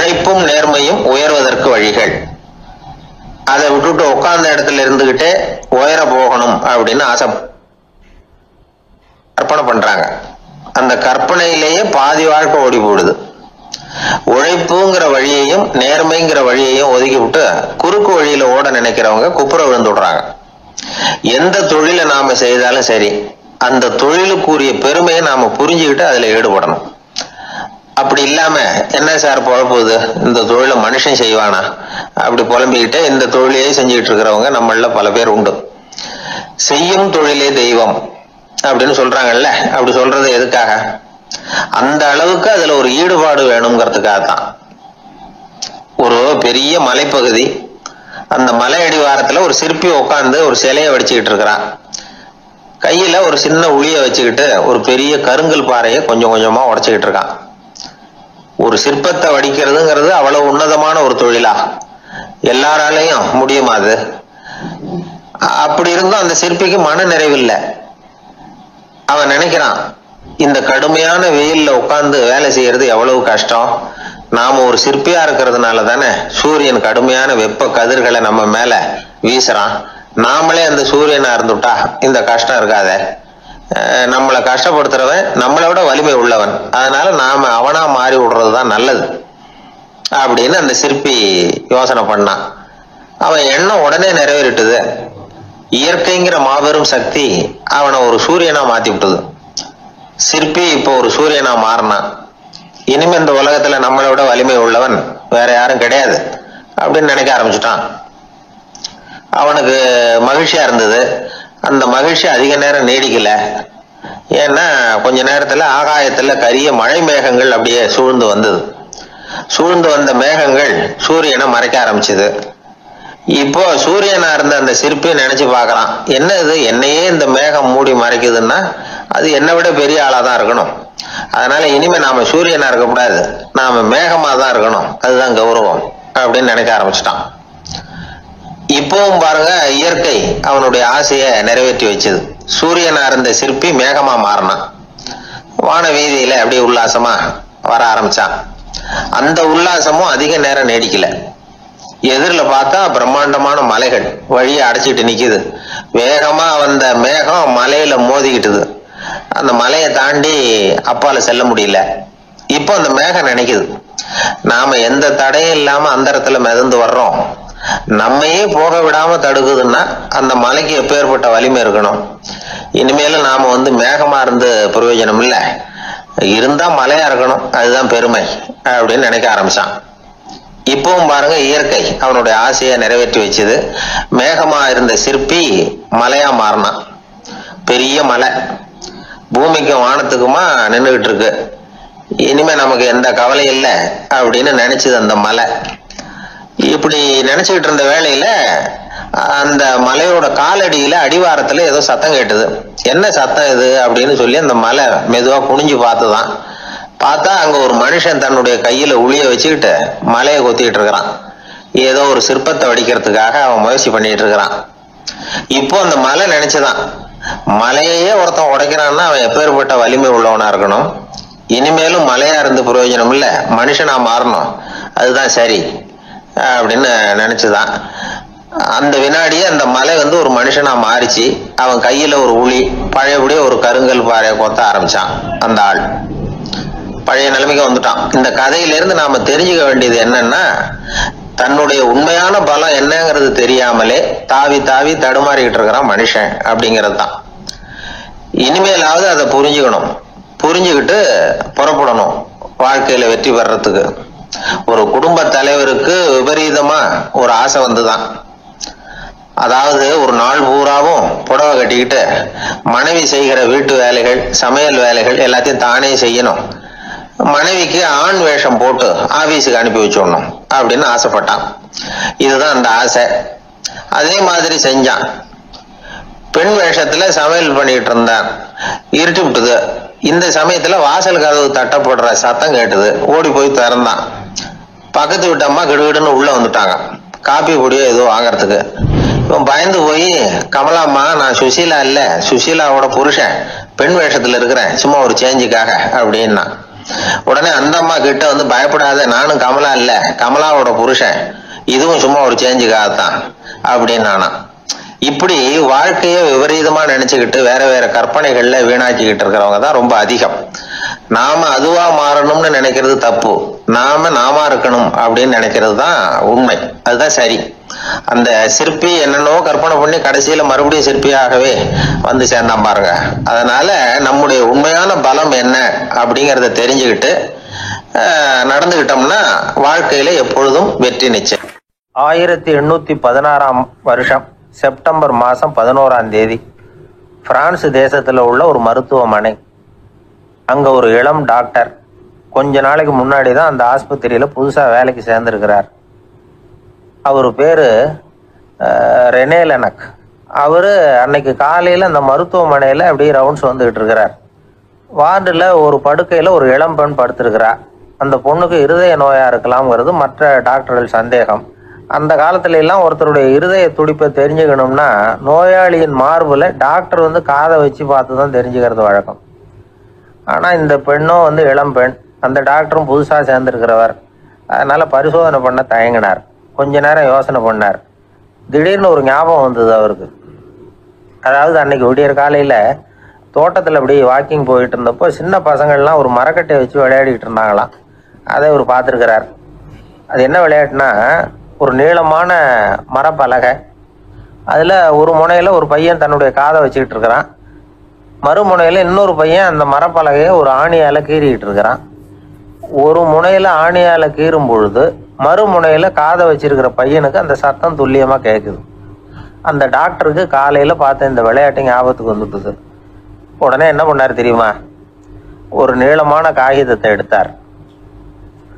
உழைப்பும் நேர்மையும் உயர்வதற்கு வழிகள். அதை விட்டுட்டு உட்கார்ந்த இடத்துல இருந்துகிட்டே உயர போகணும் அப்படின்னு ஆசை கற்பனை பண்றாங்க. அந்த கற்பனையிலேயே பாதி வாழ்க்கை ஓடி போடுது. உழைப்புங்கிற வழியையும் நேர்மைங்கிற வழியையும் ஒதுக்கி விட்டு குறுக்கு வழியில ஓட நினைக்கிறவங்க குப்புற விழுந்து விடுறாங்க. எந்த தொழிலை நாம செய்தாலும் சரி, அந்த தொழிலுக்குரிய பெருமையை நாம புரிஞ்சுக்கிட்டு அதுல ஈடுபடணும். அப்படி இல்லாம என்ன சார் பொழப்புது, இந்த தொழிலை மனுஷன் செய்வானா அப்படி புலம்பிக்கிட்டு இந்த தொழிலையே செஞ்சுக்கிட்டு இருக்கிறவங்க நம்மள பல பேர் உண்டு. செய்யும் தொழிலே தெய்வம் அப்படின்னு சொல்றாங்கல்ல, அப்படி சொல்றது எதுக்காக? அந்த அளவுக்கு அதுல ஒரு ஈடுபாடு வேணுங்கிறதுக்காக தான். ஒரு பெரிய மலைப்பகுதி, அந்த மலை அடிவாரத்துல ஒரு சிற்பி உட்கார்ந்து ஒரு சிலையை வடிச்சுக்கிட்டு இருக்கிறான். கையில ஒரு சின்ன உளிய வச்சுக்கிட்டு ஒரு பெரிய கருங்கல் பாறையை கொஞ்சம் கொஞ்சமா உடைச்சுக்கிட்டு இருக்கான். ஒரு சிற்பத்தை வடிக்கிறதுங்கிறது அவ்வளவு உன்னதமான ஒரு தொழிலா? எல்லாராலையும் முடியுமா அது? அப்படி இருந்தும் அந்த சிற்பிக்கு மன நிறைவில்லை. அவன் நினைக்கிறான், இந்த கடுமையான வெயில்ல உட்கார்ந்து வேலை செய்யறது எவ்வளவு கஷ்டம். நாம ஒரு சிற்பியா இருக்கிறதுனால தானே சூரியன் கடுமையான வெப்ப கதிர்களை நம்ம மேல வீசுறான். நாமளே அந்த சூரியனா இருந்துட்டா இந்த கஷ்டம் இருக்காத. நம்மளை கஷ்டப்படுத்துறவன் நம்மளை விட வலிமை உள்ளவன், அதனால நாம அவனா மாறி விடுறதுதான் நல்லது அப்படின்னு அந்த சிற்பி யோசனை பண்ணான். அவன் எண்ணம் உடனே நிறைவேறிட்டுது. இயற்கைங்கிற மாபெரும் சக்தி அவனை ஒரு சூரியனா மாத்தி விட்டது. சிற்பி இப்போ ஒரு சூரியனா மாறினான். இனிமே இந்த உலகத்துல நம்மளை விட வலிமை உள்ளவன் வேற யாரும் கிடையாது அப்படின்னு நினைக்க ஆரம்பிச்சுட்டான். அவனுக்கு மகிழ்ச்சியா இருந்தது. அந்த மகிழ்ச்சி அதிக நேரம் நீடிக்கல. ஏன்னா கொஞ்ச நேரத்துல ஆகாயத்துல கரிய மழை மேகங்கள் அப்படியே சூழ்ந்து வந்தது. சூழ்ந்து வந்த மேகங்கள் சூரியனை மறைக்க ஆரம்பிச்சது. இப்போ சூரியனா இருந்த அந்த சிற்பி நினைச்சு பாக்குறான், என்ன இது, என்னையே இந்த மேகம் மூடி மறைக்குதுன்னா அது என்னை விட பெரிய ஆளாதான் இருக்கணும். அதனால இனிமே நாம சூரியனா இருக்கக்கூடாது, நாம மேகமா தான் இருக்கணும், அதுதான் கௌரவம் அப்படின்னு நினைக்க ஆரம்பிச்சிட்டான். இப்பவும் பாருங்க, இயற்கை அவனுடைய ஆசையை நிறைவேற்றி வச்சது. சூரியனா இருந்த சிற்பி மேகமா மாறினான். வான வீதியில அப்படியே உல்லாசமா வர ஆரம்பிச்சான். அந்த உல்லாசமும் அதிக நேரம் நீடிக்கல. எதிரில் பார்த்தா பிரம்மாண்டமான மலைகள் வழியை அடைச்சிட்டு நிக்குது. வேகமா வந்த மேகம் மலையில மோதிக்கிட்டுது. அந்த மலையை தாண்டி அப்பால செல்ல முடியல. இப்போ அந்த மேகம் நினைக்குது, நாம எந்த தடையும் இல்லாம அந்த இடத்துல மிதந்து வர்றோம், நம்மையே போக விடாம தடுக்குதுன்னா அந்த மலைக்கு எப்பேற்பட்ட வலிமை இருக்கணும். இனிமேலும் நாம மேகமா இருந்து பிரயோஜனம் இல்ல, இருந்தா மலையா இருக்கணும், அதுதான் பெருமை அப்படின்னு நினைக்க ஆரம்பிச்சான். இப்பவும் பாருங்க, இயற்கை அவனுடைய ஆசையை நிறைவேற்றி வச்சது. மேகமா இருந்த சிற்பி மலையா மாறினான். பெரிய மலை பூமிக்கும் வானத்துக்குமா நின்றுகிட்டு இருக்கு. இனிமே நமக்கு எந்த கவலை இல்லை அப்படின்னு நினைச்சது அந்த மலை. இப்படி நினைச்சுக்கிட்டு இருந்த வேளையில அந்த மலையோட காலடியில அடிவாரத்துல ஏதோ சத்தம் கேட்டுது. என்ன சத்தம் இது அப்படின்னு சொல்லி அந்த மலை மெதுவா குனிஞ்சு பார்த்துதான். பார்த்தா அங்க ஒரு மனுஷன் தன்னுடைய கையில உளிய வச்சுக்கிட்டு மலையை கொத்திட்டு இருக்கிறான். ஏதோ ஒரு சிற்பத்தை வடிக்கிறதுக்காக அவன் முயற்சி பண்ணிட்டு இருக்கிறான். இப்போ அந்த மலை நினைச்சுதான், மலையே ஒருத்தன் உடைக்கிறான்னா அவன் எப்பேற்பட்ட வலிமை உள்ளவனா இருக்கணும். இனிமேலும் மலையா இருந்து பிரயோஜனம் இல்ல, மனுஷனா மாறணும், அதுதான் சரி அப்படின்னு நினைச்சுதான். அந்த வினாடியே அந்த மலை ஒரு மனுஷனா மாறிச்சு. அவன் கையில ஒரு உளி, பழையபடியே ஒரு கருங்கல் பாறையை கொத்த ஆரம்பிச்சான். அந்த ஆள் பழைய நிலைமைக்கு வந்துட்டான். இந்த கதையிலிருந்து நாம தெரிஞ்சுக்க வேண்டியது என்னன்னா, தன்னுடைய உண்மையான பலம் என்னங்கிறது தெரியாமலே தாவி தாவி தடுமாறிக்கிட்டு இருக்கிறான் மனுஷன் அப்படிங்கிறது தான். இனிமேலாவது அதை புரிஞ்சுக்கணும். புரிஞ்சுக்கிட்டு புறப்படணும் வாழ்க்கையில வெற்றி பெறறதுக்கு. ஒரு குடும்ப தலைவருக்கு விபரீதமா ஒரு ஆசை வந்துதான். அதாவது ஒரு நாள் பூராவும் புடவை கட்டிக்கிட்டு மனைவி செய்கிற வீட்டு வேலைகள், சமையல் வேலைகள் எல்லாத்தையும் தானே செய்யணும். மனைவிக்கு ஆண் வேஷம் போட்டு ஆபீஸுக்கு அனுப்பி வச்சுடணும் அப்படின்னு ஆசைப்பட்டான். இதுதான் அந்த ஆசை. அதே மாதிரி செஞ்சான். பெண் வேஷத்துல சமையல் பண்ணிட்டு இருந்தான். இருட்டி விட்டுது. இந்த சமயத்துல வாசல் கதவு தட்டப்படுற சத்தம் கேட்டுது. ஓடி போய் திறந்தான். பக்கத்து வீட்டு அம்மா கிடுகிடுன்னு உள்ள வந்துட்டாங்க, காப்பி பொடியோ ஏதோ வாங்கறதுக்கு. இவன் பயந்து போய், கமலாம்மா, நான் சுசீலா இல்ல, சுசீலாவோட புருஷன், பெண் வேஷத்துல இருக்கிறேன், சும்மா ஒரு சேஞ்சுக்காக அப்படின்னா. உடனே அந்த அம்மா கிட்ட வந்து, பயப்படாத, நானும் கமலா இல்ல, கமலாவோட புருஷன், இதுவும் சும்மா ஒரு சேஞ்சுக்காகத்தான் அப்படின்னு நானா. இப்படி வாழ்க்கைய விபரீதமா நினைச்சுக்கிட்டு வேற வேற கற்பனைகள்ல வீணாக்கிக்கிட்டு இருக்கிறவங்க தான் ரொம்ப அதிகம். நாம அதுவா மாறணும்னு நினைக்கிறது தப்பு, நாம இருக்கணும் அப்படின்னு நினைக்கிறது தான் உண்மை, அதுதான் சரி. அந்த சிற்பி என்னென்னோ கற்பனை பண்ணி கடைசியில மறுபடியும் சிற்பியாகவே வந்து சேர்ந்தான் பாருங்க. அதனால நம்முடைய உண்மையான பலம் என்ன அப்படிங்கறத தெரிஞ்சுக்கிட்டு நடந்துகிட்டோம்னா வாழ்க்கையில எப்பொழுதும் வெற்றி நிச்சயம். 1816 வருஷம் செப்டம்பர் மாசம் 11ஆம் தேதி பிரான்ஸ் தேசத்துல உள்ள ஒரு மருத்துவமனை. அங்க ஒரு இளம் டாக்டர் கொஞ்ச நாளைக்கு முன்னாடி தான் அந்த ஆஸ்பத்திரியில புதுசா வேலைக்கு சேர்ந்திருக்கிறார். அவரு பேரு ரெனே லெனக். அவரு அன்னைக்கு காலையில அந்த மருத்துவமனையில அப்படியே ரவுண்ட்ஸ் வந்துகிட்டு இருக்கிறார். வார்டுல ஒரு படுக்கையில ஒரு இளம் பெண் படுத்திருக்கிறா. அந்த பொண்ணுக்கு இருதய நோயா இருக்கலாம்ங்கிறது மற்ற டாக்டர்கள் சந்தேகம். அந்த காலத்துல எல்லாம் ஒருத்தருடைய இருதய துடிப்பை தெரிஞ்சுக்கணும்னா நோயாளியின் மார்புல டாக்டர் வந்து காதை வச்சு பார்த்து தான் தெரிஞ்சுக்கிறது வழக்கம். ஆனா இந்த பெண்ணும் வந்து இளம் பெண், அந்த டாக்டரும் புதுசா சேர்ந்திருக்கிறவர். அதனால பரிசோதனை பண்ண தயங்கினார். கொஞ்ச நேரம் யோசனை பண்ணார். திடீர்னு ஒரு ஞாபகம் வந்தது அவருக்கு. அதாவது அன்னைக்கு விடியற் காலையில தோட்டத்துல அப்படி வாக்கிங் போயிட்டு இருந்தப்போ சின்ன பசங்கள்லாம் ஒரு மரக்கட்டையை வச்சு விளையாடிட்டு இருந்தாங்களாம். அதை இவர் பார்த்துருக்கிறார். அது என்ன விளையாட்டுனா, ஒரு நீளமான மரப்பலகை, அதுல ஒரு முனையில ஒரு பையன் தன்னுடைய காதை வச்சுக்கிட்டு இருக்கிறான், மறுமுனையில இன்னொரு பையன் அந்த மரப்பலகையை ஒரு ஆணியால கீறிக்கிட்டு இருக்கிறான். ஒரு முனையில ஆணியால கீறும் பொழுது மறுமுனையில காதை வச்சிருக்கிற பையனுக்கு அந்த சத்தம் துல்லியமா கேட்குது. அந்த டாக்டருக்கு காலையில பார்த்த இந்த விளையாட்டு ஞாபகத்துக்கு வந்துட்டுது. உடனே என்ன பண்ணாரு தெரியுமா? ஒரு நீளமான காகிதத்தை எடுத்தார்.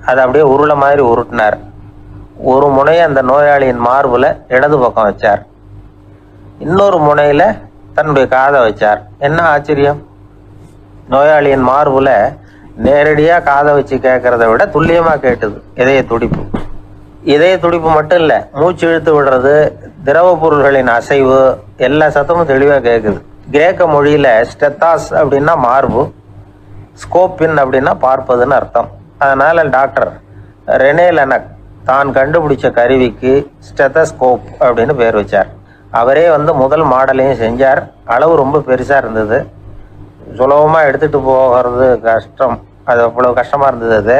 அதை அப்படியே உருளை மாதிரி உருட்டினார். ஒரு முனையை அந்த நோயாளியின் மார்புல இடது பக்கம் வச்சார், இன்னொரு முனையில தன்னுடைய காதை வச்சார். என்ன ஆச்சரியம்! நோயாளியின் மார்புல நேரடியா காதை வச்சு கேட்கறத விட துல்லியமா கேட்டுது இதய துடிப்பு. இதய துடிப்பு மட்டும் இல்ல, மூச்சு இழுத்து விடுறது, திரவ பொருள்களின் அசைவு, எல்லா சத்தமும் தெளிவா கேட்குது. கிரேக்க மொழியில ஸ்டெத்தாஸ் அப்படின்னா மார்பு, ஸ்கோப்பின் அப்படின்னா பார்ப்பதுன்னு அர்த்தம். அதனால டாக்டர் ரெனே லெனக் தான் கண்டுபிடிச்ச கருவிக்கு ஸ்டெத்தஸ்கோப் அப்படின்னு பேர் வச்சார். அவரே வந்து முதல் மாடலையும் செஞ்சார். அளவு ரொம்ப பெருசா இருந்தது, சுலபமா எடுத்துட்டு போகிறது கஷ்டம், அது அவ்வளவு கஷ்டமா இருந்தது அது.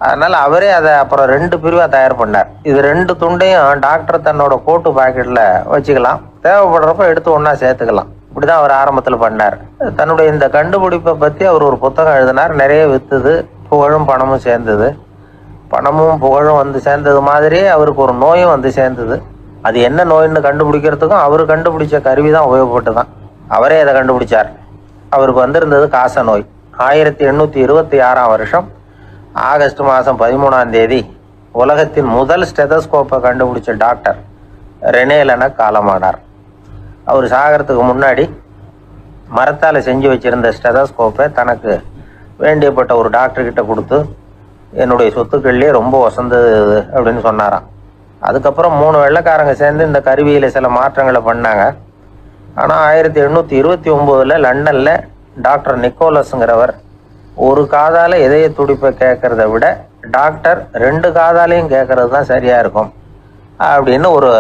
அதனால அவரே அதை அப்புறம் 2 பிரிவா தயார் பண்ணார். இது 2 துண்டையும் டாக்டர் தன்னோட கோட்டு பாக்கெட்ல வச்சுக்கலாம், தேவைப்படுறப்ப எடுத்து ஒன்னா சேர்த்துக்கலாம். இப்படிதான் அவர் ஆரம்பத்துல பண்ணார். தன்னுடைய இந்த கண்டுபிடிப்பை பத்தி அவர் ஒரு புத்தகம் எழுதினார். நிறைய வித்துது, புகழும் பணமும் சேர்ந்தது. பணமும் புகழும் வந்து சேர்ந்தது மாதிரியே அவருக்கு ஒரு நோயும் வந்து சேர்ந்தது. அது என்ன நோயின்னு கண்டுபிடிக்கிறதுக்கும் அவரு கண்டுபிடிச்ச கருவி தான் உபயோகப்பட்டுதான். அவரே அதை கண்டுபிடிச்சார். அவருக்கு வந்திருந்தது காச நோய். 1826ஆம் வருஷம் ஆகஸ்ட் மாதம் 13ஆம் தேதி உலகத்தின் முதல் ஸ்டெதஸ்கோப்பை கண்டுபிடிச்ச டாக்டர் ரெனே லெனக் காலமானார். அவர் சாகிறதுக்கு முன்னாடி மரத்தால் செஞ்சு வச்சிருந்த ஸ்டெதஸ்கோப்பை தனக்கு வேண்டியப்பட்ட ஒரு டாக்டர்கிட்ட கொடுத்து, என்னுடைய சொத்துக்கள்லேயே ரொம்ப வசந்தது அப்படின்னு சொன்னாராம். அதுக்கப்புறம் 3 வெள்ளைக்காரங்க சேர்ந்து இந்த கருவியில் சில மாற்றங்களை பண்ணாங்க. ஆனால் 1829 லண்டனில் டாக்டர் நிக்கோலஸுங்கிறவர் ஒரு காதால இதய துடிப்பை கேட்கறத விட டாக்டர் 2 காதாலையும் கேட்கறது தான் சரியா இருக்கும் அப்படின்னு ஒரு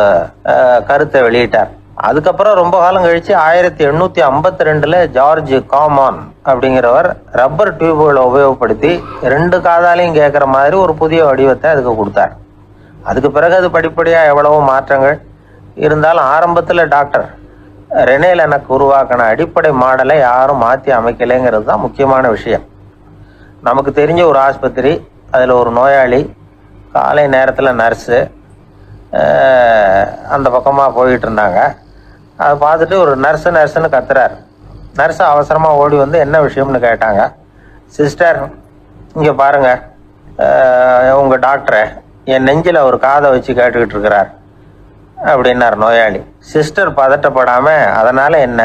கருத்தை வெளியிட்டார். அதுக்கப்புறம் ரொம்ப காலம் கழிச்சு 1852 ஜார்ஜ் காமான் அப்படிங்கிறவர் ரப்பர் டியூப்களை உபயோகப்படுத்தி 2 காதாலையும் கேட்குற மாதிரி ஒரு புதிய வடிவத்தை அதுக்கு கொடுத்தார். அதுக்கு பிறகு அது படிப்படியா எவ்வளவோ மாற்றங்கள் இருந்தாலும் ஆரம்பத்துல டாக்டர் ரெனே லெனக் உருவாக்கின அடிப்படை மாடலை யாரும் மாற்றி அமைக்கலைங்கிறது தான் முக்கியமான விஷயம். நமக்கு தெரிஞ்ச ஒரு ஆஸ்பத்திரி, அதில் ஒரு நோயாளி, காலை நேரத்தில் நர்ஸு அந்த பக்கமாக போயிட்டு இருந்தாங்க. அதை பார்த்துட்டு ஒரு நர்ஸுன்னு கத்துறார். நர்ஸு அவசரமாக ஓடி வந்து என்ன விஷயம்னு கேட்டாங்க. சிஸ்டர், இங்கே பாருங்க, உங்கள் டாக்டரை என் நெஞ்சில் ஒரு காதை வச்சு கேட்டுக்கிட்டு இருக்கிறார் அப்படின்னார் நோயாளி. சிஸ்டர் பதட்டப்படாம, அதனால என்ன,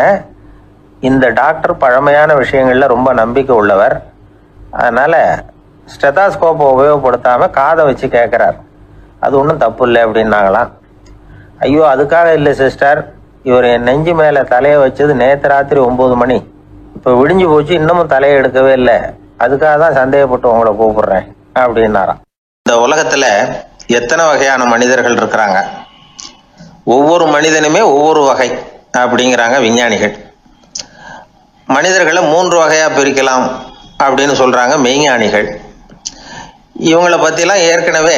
இந்த டாக்டர் பழமையான விஷயங்கள்ல ரொம்ப நம்பிக்கை உள்ளவர், அதனால ஸ்டெதாஸ்கோப்பை உபயோகப்படுத்தாம காதை வச்சு கேட்கிறார், அது ஒன்றும் தப்பு இல்லை அப்படின்னாங்களாம். ஐயோ, அதுக்காக இல்லை சிஸ்டர், இவர் என் நெஞ்சு மேல தலையை வச்சது நேற்று ராத்திரி 9 மணி, இப்போ விடிஞ்சு போச்சு, இன்னமும் தலையை எடுக்கவே இல்லை, அதுக்காக தான் சந்தேகப்பட்டு உங்களை கூப்பிடுறேன் அப்படின்னாராம். இந்த உலகத்துல எத்தனை வகையான மனிதர்கள் இருக்கிறாங்க, ஒவ்வொரு மனிதனுமே ஒவ்வொரு வகை அப்படிங்கிறாங்க விஞ்ஞானிகள். மனிதர்களை 3 வகையா பிரிக்கலாம் அப்படின்னு சொல்றாங்க மெய்ஞானிகள். இவங்களை பத்திலாம் ஏற்கனவே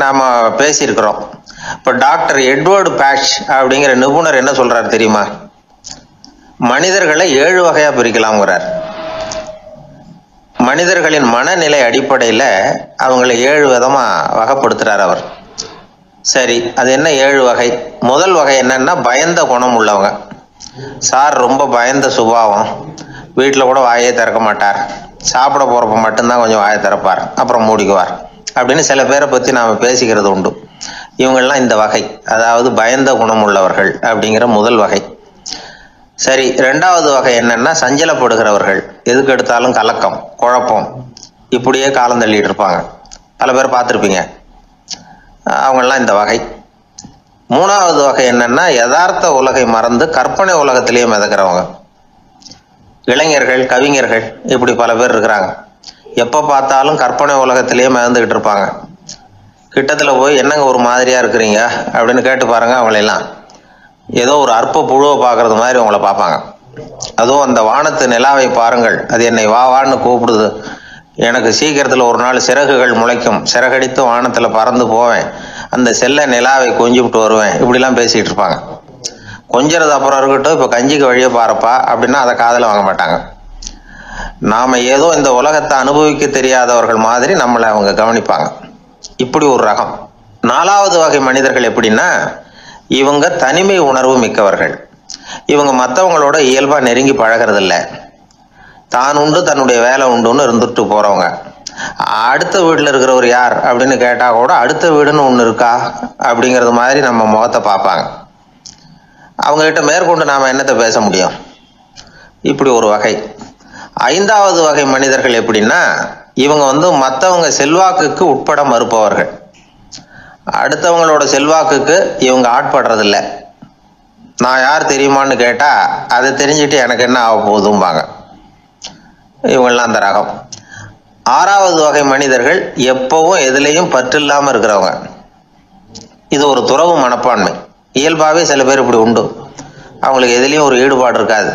நாம பேசியிருக்கிறோம். இப்ப டாக்டர் எட்வர்டு பேட்ச் அப்படிங்கிற நிபுணர் என்ன சொல்றாரு தெரியுமா? மனிதர்களை 7 வகையா பிரிக்கலாம்ங்கிறார். மனிதர்களின் மனநிலை அடிப்படையில அவங்களை 7 விதமா வகைப்படுத்துறார் அவர். சரி, அது என்ன 7 வகை? முதல் வகை என்னன்னா பயந்த குணம் உள்ளவங்க. சார் ரொம்ப பயந்த சுபாவம், வீட்டில் கூட வாயை திறக்க மாட்டார், சாப்பிட போறப்ப மட்டும்தான் கொஞ்சம் வாயை திறப்பார், அப்புறம் மூடிக்குவார் அப்படின்னு சில பேரை பத்தி நாம பேசிக்கிறது உண்டு. இவங்கெல்லாம் இந்த வகை, அதாவது பயந்த குணம் உள்ளவர்கள் அப்படிங்கிற முதல் வகை. சரி, 2வது வகை என்னன்னா சஞ்சலப்படுகிறவர்கள், எதுக்கு எடுத்தாலும் கலக்கம், குழப்பம், இப்படியே காலம் தள்ளிட்டு இருப்பாங்க. பல பேர் பார்த்துருப்பீங்க. அவங்கெல்லாம் இந்த வகை. 3வது வகை என்னன்னா யதார்த்த உலகை மறந்து கற்பனை உலகத்திலேயே மிதக்கிறவங்க. இளைஞர்கள், கவிஞர்கள், இப்படி பல பேர் இருக்கிறாங்க. எப்ப பார்த்தாலும் கற்பனை உலகத்திலேயே மிதந்துகிட்டு இருப்பாங்க. கிட்டத்துல போய் என்னங்க ஒரு மாதிரியா இருக்கிறீங்க அப்படின்னு கேட்டு பாருங்க, அவங்களெல்லாம் ஏதோ ஒரு அற்ப புழுவை பார்க்கறது மாதிரி அவங்கள பார்ப்பாங்க. அதுவும் அந்த வானத்து நிலாவை பாருங்கள், அது என்னை வா வான்னு கூப்பிடுது, எனக்கு சீக்கிரத்துல ஒரு நாள் சிறகுகள் முளைக்கும், சிறகடித்து வானத்துல பறந்து போவேன், அந்த செல்ல நிலாவை கொஞ்சி விட்டு வருவேன், இப்படிலாம் பேசிட்டு இருப்பாங்க. கொஞ்சிறது அப்புறம் இருக்கட்டும், இப்ப கஞ்சிக்கு வழியே பாருப்பா அப்படின்னா அதை காதுல வாங்க மாட்டாங்க. நாம ஏதோ இந்த உலகத்தை அனுபவிக்க தெரியாதவர்கள் மாதிரி நம்மளை அவங்க கவனிப்பாங்க. இப்படி ஒரு ரகம். 4வது வகை மனிதர்கள் எப்படின்னா, இவங்க தனிமை உணர்வு மிக்கவர்கள். இவங்க மற்றவங்களோட இயல்பா நெருங்கி பழகிறதில்ல, தான் உண்டு தன்னுடைய வேலை உண்டுன்னு இருந்துட்டு போறவங்க. அடுத்த வீட்டுல இருக்கிறவர் யார் அப்படின்னு கேட்டா கூட அடுத்த வீடுன்னு ஒண்ணு இருக்கா அப்படிங்கறது மாதிரி நம்ம முகத்தை பார்ப்பாங்க. அவங்க கிட்ட மேற்கொண்டு நாம என்னத்தை பேச முடியும்? இப்படி ஒரு வகை. 5வது வகை மனிதர்கள் எப்படின்னா, இவங்க மற்றவங்க செல்வாக்குக்கு உட்பட மறுப்பவர்கள். அடுத்தவங்களோட செல்வாக்குக்கு இவங்க ஆட்படுறதில்ல. நான் யார் தெரியுமான்னு கேட்டா அதை தெரிஞ்சுட்டு எனக்கு என்ன ஆக போகுதும்பாங்க. இவங்கெல்லாம் அந்த ரகம். 6வது வகை மனிதர்கள் எப்பவும் எதுலையும் பற்றில்லாம இருக்கிறவங்க. இது ஒரு துறவு மனப்பான்மை. இயல்பாவே சில பேர் இப்படி உண்டு, அவங்களுக்கு எதுலையும் ஒரு ஈடுபாடு இருக்காது.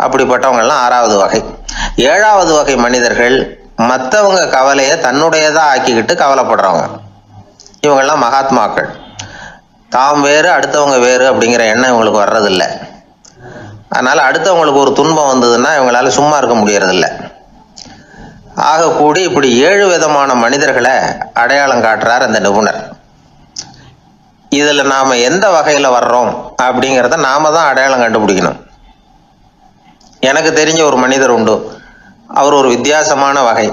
அப்படிப்பட்டவங்க எல்லாம் 6வது வகை. 7வது வகை மனிதர்கள் மற்றவங்க கவலையை தன்னுடையதா ஆக்கிக்கிட்டு கவலைப்படுறவங்க. இவங்கெல்லாம் மகாத்மாக்கள். தாம் வேறு அடுத்தவங்க வேறு அப்படிங்கிற எண்ணம் இவங்களுக்கு வர்றதில்லை. அதனால அடுத்தவங்களுக்கு ஒரு துன்பம் வந்ததுன்னா இவங்களால சும்மா இருக்க முடியறதில்லை. ஆக கூடி இப்படி 7 விதமான மனிதர்களை அடையாளம் காட்டுறார் அந்த நிபுணர். இதுல நாம எந்த வகையில வர்றோம் அப்படிங்கிறத நாம தான் அடையாளம் கண்டுபிடிக்கணும். எனக்கு தெரிஞ்ச ஒரு மனிதர் உண்டு. அவர் ஒரு வித்தியாசமான வகை.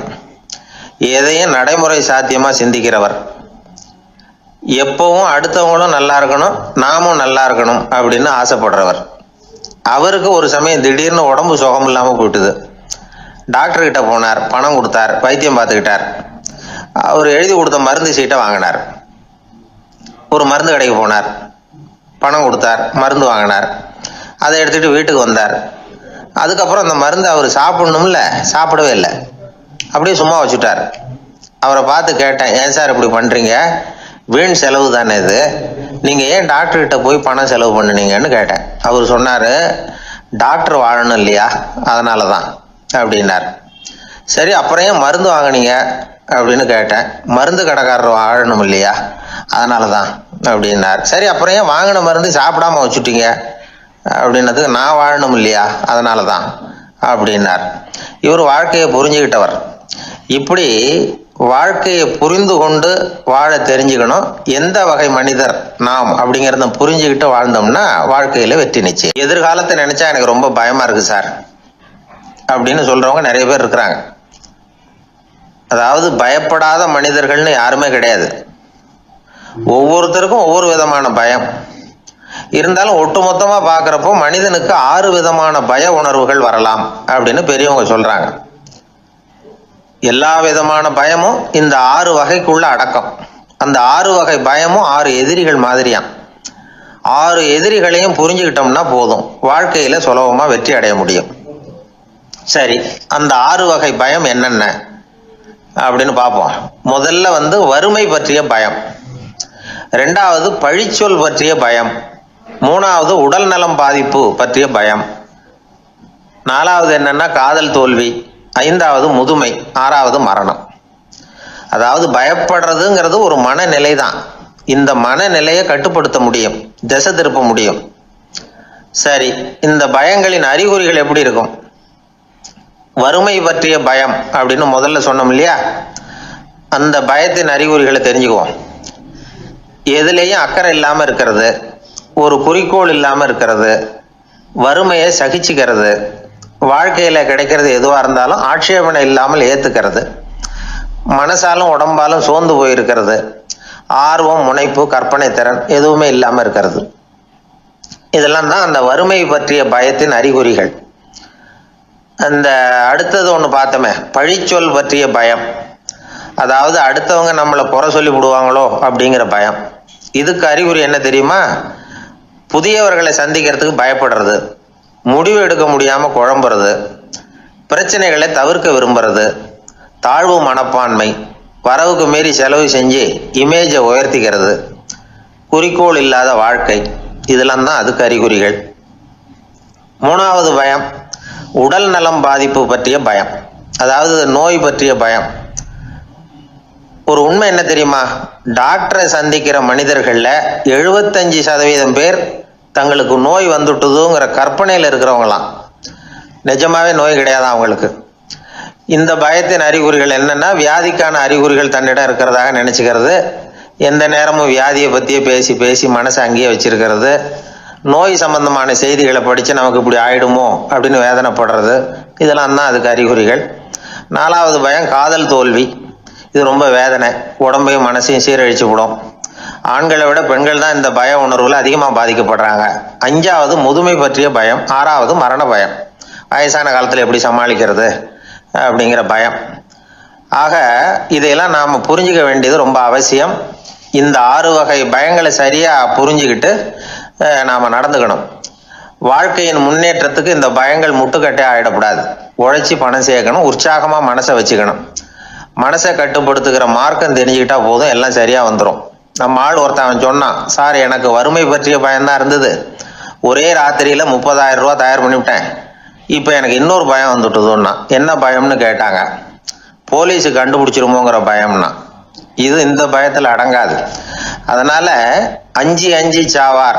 எதையும் நடைமுறை சாத்தியமா சிந்திக்கிறவர். எப்பவும் அடுத்தவங்களும் நல்லா இருக்கணும், நாமும் நல்லா இருக்கணும் அப்படின்னு ஆசைப்படுறவர். அவருக்கு ஒரு சமயம் திடீர்னு உடம்பு சுகம் இல்லாம போயிட்டுது. டாக்டர் கிட்ட போனார், பணம் கொடுத்தார், வைத்தியம் பார்த்துக்கிட்டார். அவர் எழுதி கொடுத்த மருந்து சீட்டை வாங்கினார். ஒரு மருந்து கடைக்கு போனார், பணம் கொடுத்தார், மருந்து வாங்கினார். அதை எடுத்துட்டு வீட்டுக்கு வந்தார். அதுக்கப்புறம் அந்த மருந்து அவர் சாப்பிடணும்ல, சாப்பிடவே இல்லை, அப்படியே சும்மா வச்சுட்டார். அவரை பார்த்து கேட்டேன், ஏன் சார் இப்படி பண்றீங்க, வீண் செலவு தானே இது, நீங்க ஏன் டாக்டர் கிட்ட போய் பணம் செலவு பண்ணுனீங்கன்னு கேட்டேன். அவர் சொன்னாரு, டாக்டர் வாழணும் இல்லையா, அதனாலதான் அப்படின்னார். சரி, அப்புறம் ஏன் மருந்து வாங்கினீங்க அப்படின்னு கேட்டேன். மருந்து கடைக்காரர் வாழணும் இல்லையா, அதனாலதான் அப்படின்னார். சரி, அப்புறம் ஏன் வாங்கின மருந்து சாப்பிடாம வச்சுட்டீங்க அப்படின்னதுக்கு, நான் வாழணும் இல்லையா அதனாலதான் அப்படின்னார். இவர் வாழ்க்கையை புரிஞ்சுக்கிட்டவர். இப்படி வாழ்க்கையை புரிந்து கொண்டு வாழ தெரிஞ்சுக்கணும். எந்த வகை மனிதர் நாம் அப்படிங்கறத புரிஞ்சுக்கிட்டு வாழ்ந்தோம்னா வாழ்க்கையில வெற்றி நிச்சயம். எதிர்காலத்தை நினைச்சா எனக்கு ரொம்ப பயமா இருக்கு சார் அப்படின்னு சொல்றவங்க நிறைய பேர் இருக்கிறாங்க. அதாவது பயப்படாத மனிதர்கள்னு யாருமே கிடையாது. ஒவ்வொருத்தருக்கும் ஒவ்வொரு விதமான பயம் இருந்தாலும் ஒட்டுமொத்தமா பாக்குறப்போ மனிதனுக்கு 6 விதமான பய உணர்வுகள் வரலாம் அப்படின்னு பெரியவங்க சொல்றாங்க. எல்லா விதமான பயமும் இந்த 6 வகைக்குள்ள அடக்கம். அந்த 6 வகை பயமும் 6 எதிரிகள் மாதிரியாம். 6 எதிரிகளையும் புரிஞ்சுக்கிட்டோம்னா போதும், வாழ்க்கையில சுலபமா வெற்றி அடைய முடியும். சரி, அந்த 6 வகை பயம் என்னென்ன அப்படின்னு பார்ப்போம். முதல்ல வறுமை பற்றிய பயம், 2வது பழிச்சொல் பற்றிய பயம், 3வது உடல் நலம் பாதிப்பு பற்றிய பயம், 4வது என்னன்னா காதல் தோல்வி, 5வது முதுமை, 6வது மரணம். அதாவது பயப்படுறதுங்கிறது ஒரு மனநிலை தான். இந்த மனநிலையை கட்டுப்படுத்த முடியும், திசை திருப்ப முடியும். சரி, இந்த பயங்களின் அறிகுறிகள் எப்படி இருக்கும்? வறுமை பற்றிய பயம் அப்படின்னு முதல்ல சொன்னோம் இல்லையா, அந்த பயத்தின் அறிகுறிகளை தெரிஞ்சுக்குவோம். எதுலேயும் அக்கறை இல்லாமல் இருக்கிறது, ஒரு குறிக்கோள் இல்லாமல் இருக்கிறது, வறுமையை சகிச்சுக்கிறது, வாழ்க்கையில் கிடைக்கிறது எதுவாக இருந்தாலும் ஆட்சேபனை இல்லாமல் ஏற்றுக்கிறது, மனசாலும் உடம்பாலும் சோர்ந்து போயிருக்கிறது, ஆர்வம், முனைப்பு, கற்பனை திறன் எதுவுமே இல்லாமல் இருக்கிறது. இதெல்லாம் தான் அந்த வறுமை பற்றிய பயத்தின் அறிகுறிகள். அந்த அடுத்தது ஒன்று பார்த்தோமே, பழிச்சொல் பற்றிய பயம். அதாவது அடுத்தவங்க நம்மளை குறை சொல்லி விடுவாங்களோ அப்படிங்கிற பயம். இதுக்கு அறிகுறி என்ன தெரியுமா? புதியவர்களை சந்திக்கிறதுக்கு பயப்படுறது, முடிவு எடுக்க முடியாமல் குழம்புறது, பிரச்சனைகளை தவிர்க்க விரும்புறது, தாழ்வு மனப்பான்மை, வரவுக்கு மீறி செலவு செஞ்சு இமேஜை உயர்த்திக்கிறது, குறிக்கோள் இல்லாத வாழ்க்கை, இதெல்லாம் தான் அதுக்கு அறிகுறிகள். 3வது பயம் உடல் நலம் பாதிப்பு பற்றிய பயம், அதாவது நோய் பற்றிய பயம். ஒரு உண்மை என்ன தெரியுமா? டாக்டரை சந்திக்கிற மனிதர்கள்ல 75% பேர் தங்களுக்கு நோய் வந்துட்டுதுங்கிற கற்பனையில் இருக்கிறவங்களாம். நிஜமாவே நோய் கிடையாது அவங்களுக்கு. இந்த பயத்தின் அறிகுறிகள் என்னன்னா, வியாதிக்கான அறிகுறிகள் தன்னிடம் இருக்கிறதாக நினைச்சுக்கிறது, எந்த நேரமும் வியாதியை பற்றியே பேசி பேசி மனசை அங்கேயே வச்சிருக்கிறது, நோய் சம்பந்தமான செய்திகளை படித்து நமக்கு இப்படி ஆயிடுமோ அப்படின்னு வேதனைப்படுறது, இதெல்லாம் தான் அதுக்கு அறிகுறிகள். 4வது பயம் காதல் தோல்வி. இது ரொம்ப வேதனை, உடம்பையும் மனசையும் சீரழிச்சு விடும். ஆண்களை விட பெண்கள் தான் இந்த பய உணர்வுல அதிகமாக பாதிக்கப்படுறாங்க. 5வது முதுமை பற்றிய பயம். 6வது மரண பயம், வயசான காலத்தில் எப்படி சமாளிக்கிறது அப்படிங்கிற பயம். ஆக இதையெல்லாம் நாம் புரிஞ்சுக்க வேண்டியது ரொம்ப அவசியம். இந்த 6 வகை பயங்களை சரியாக புரிஞ்சுக்கிட்டு நாம் நடந்துக்கணும். வாழ்க்கையின் முன்னேற்றத்துக்கு இந்த பயங்கள் முட்டுக்கட்டே ஆகிடக்கூடாது. உழைச்சி பணம் சேர்க்கணும், உற்சாகமாக மனசை வச்சுக்கணும். மனசை கட்டுப்படுத்துகிற மார்க்கம் தெரிஞ்சுக்கிட்டா போதும், எல்லாம் சரியாக வந்துடும். நம்ம ஆள் ஒருத்தன் சொன்னான், சார் எனக்கு வறுமை பற்றிய பயம்தான் இருந்தது, ஒரே ராத்திரியில் 30,000 ரூபா தயார் பண்ணிவிட்டேன், இப்போ எனக்கு இன்னொரு பயம் வந்துட்டுதுன்னா. என்ன பயம்னு கேட்டாங்க. போலீஸு கண்டுபிடிச்சிருமோங்கிற பயம்னா. இது இந்த பயத்தில் அடங்காது. அதனால அஞ்சி அஞ்சி சாவார்,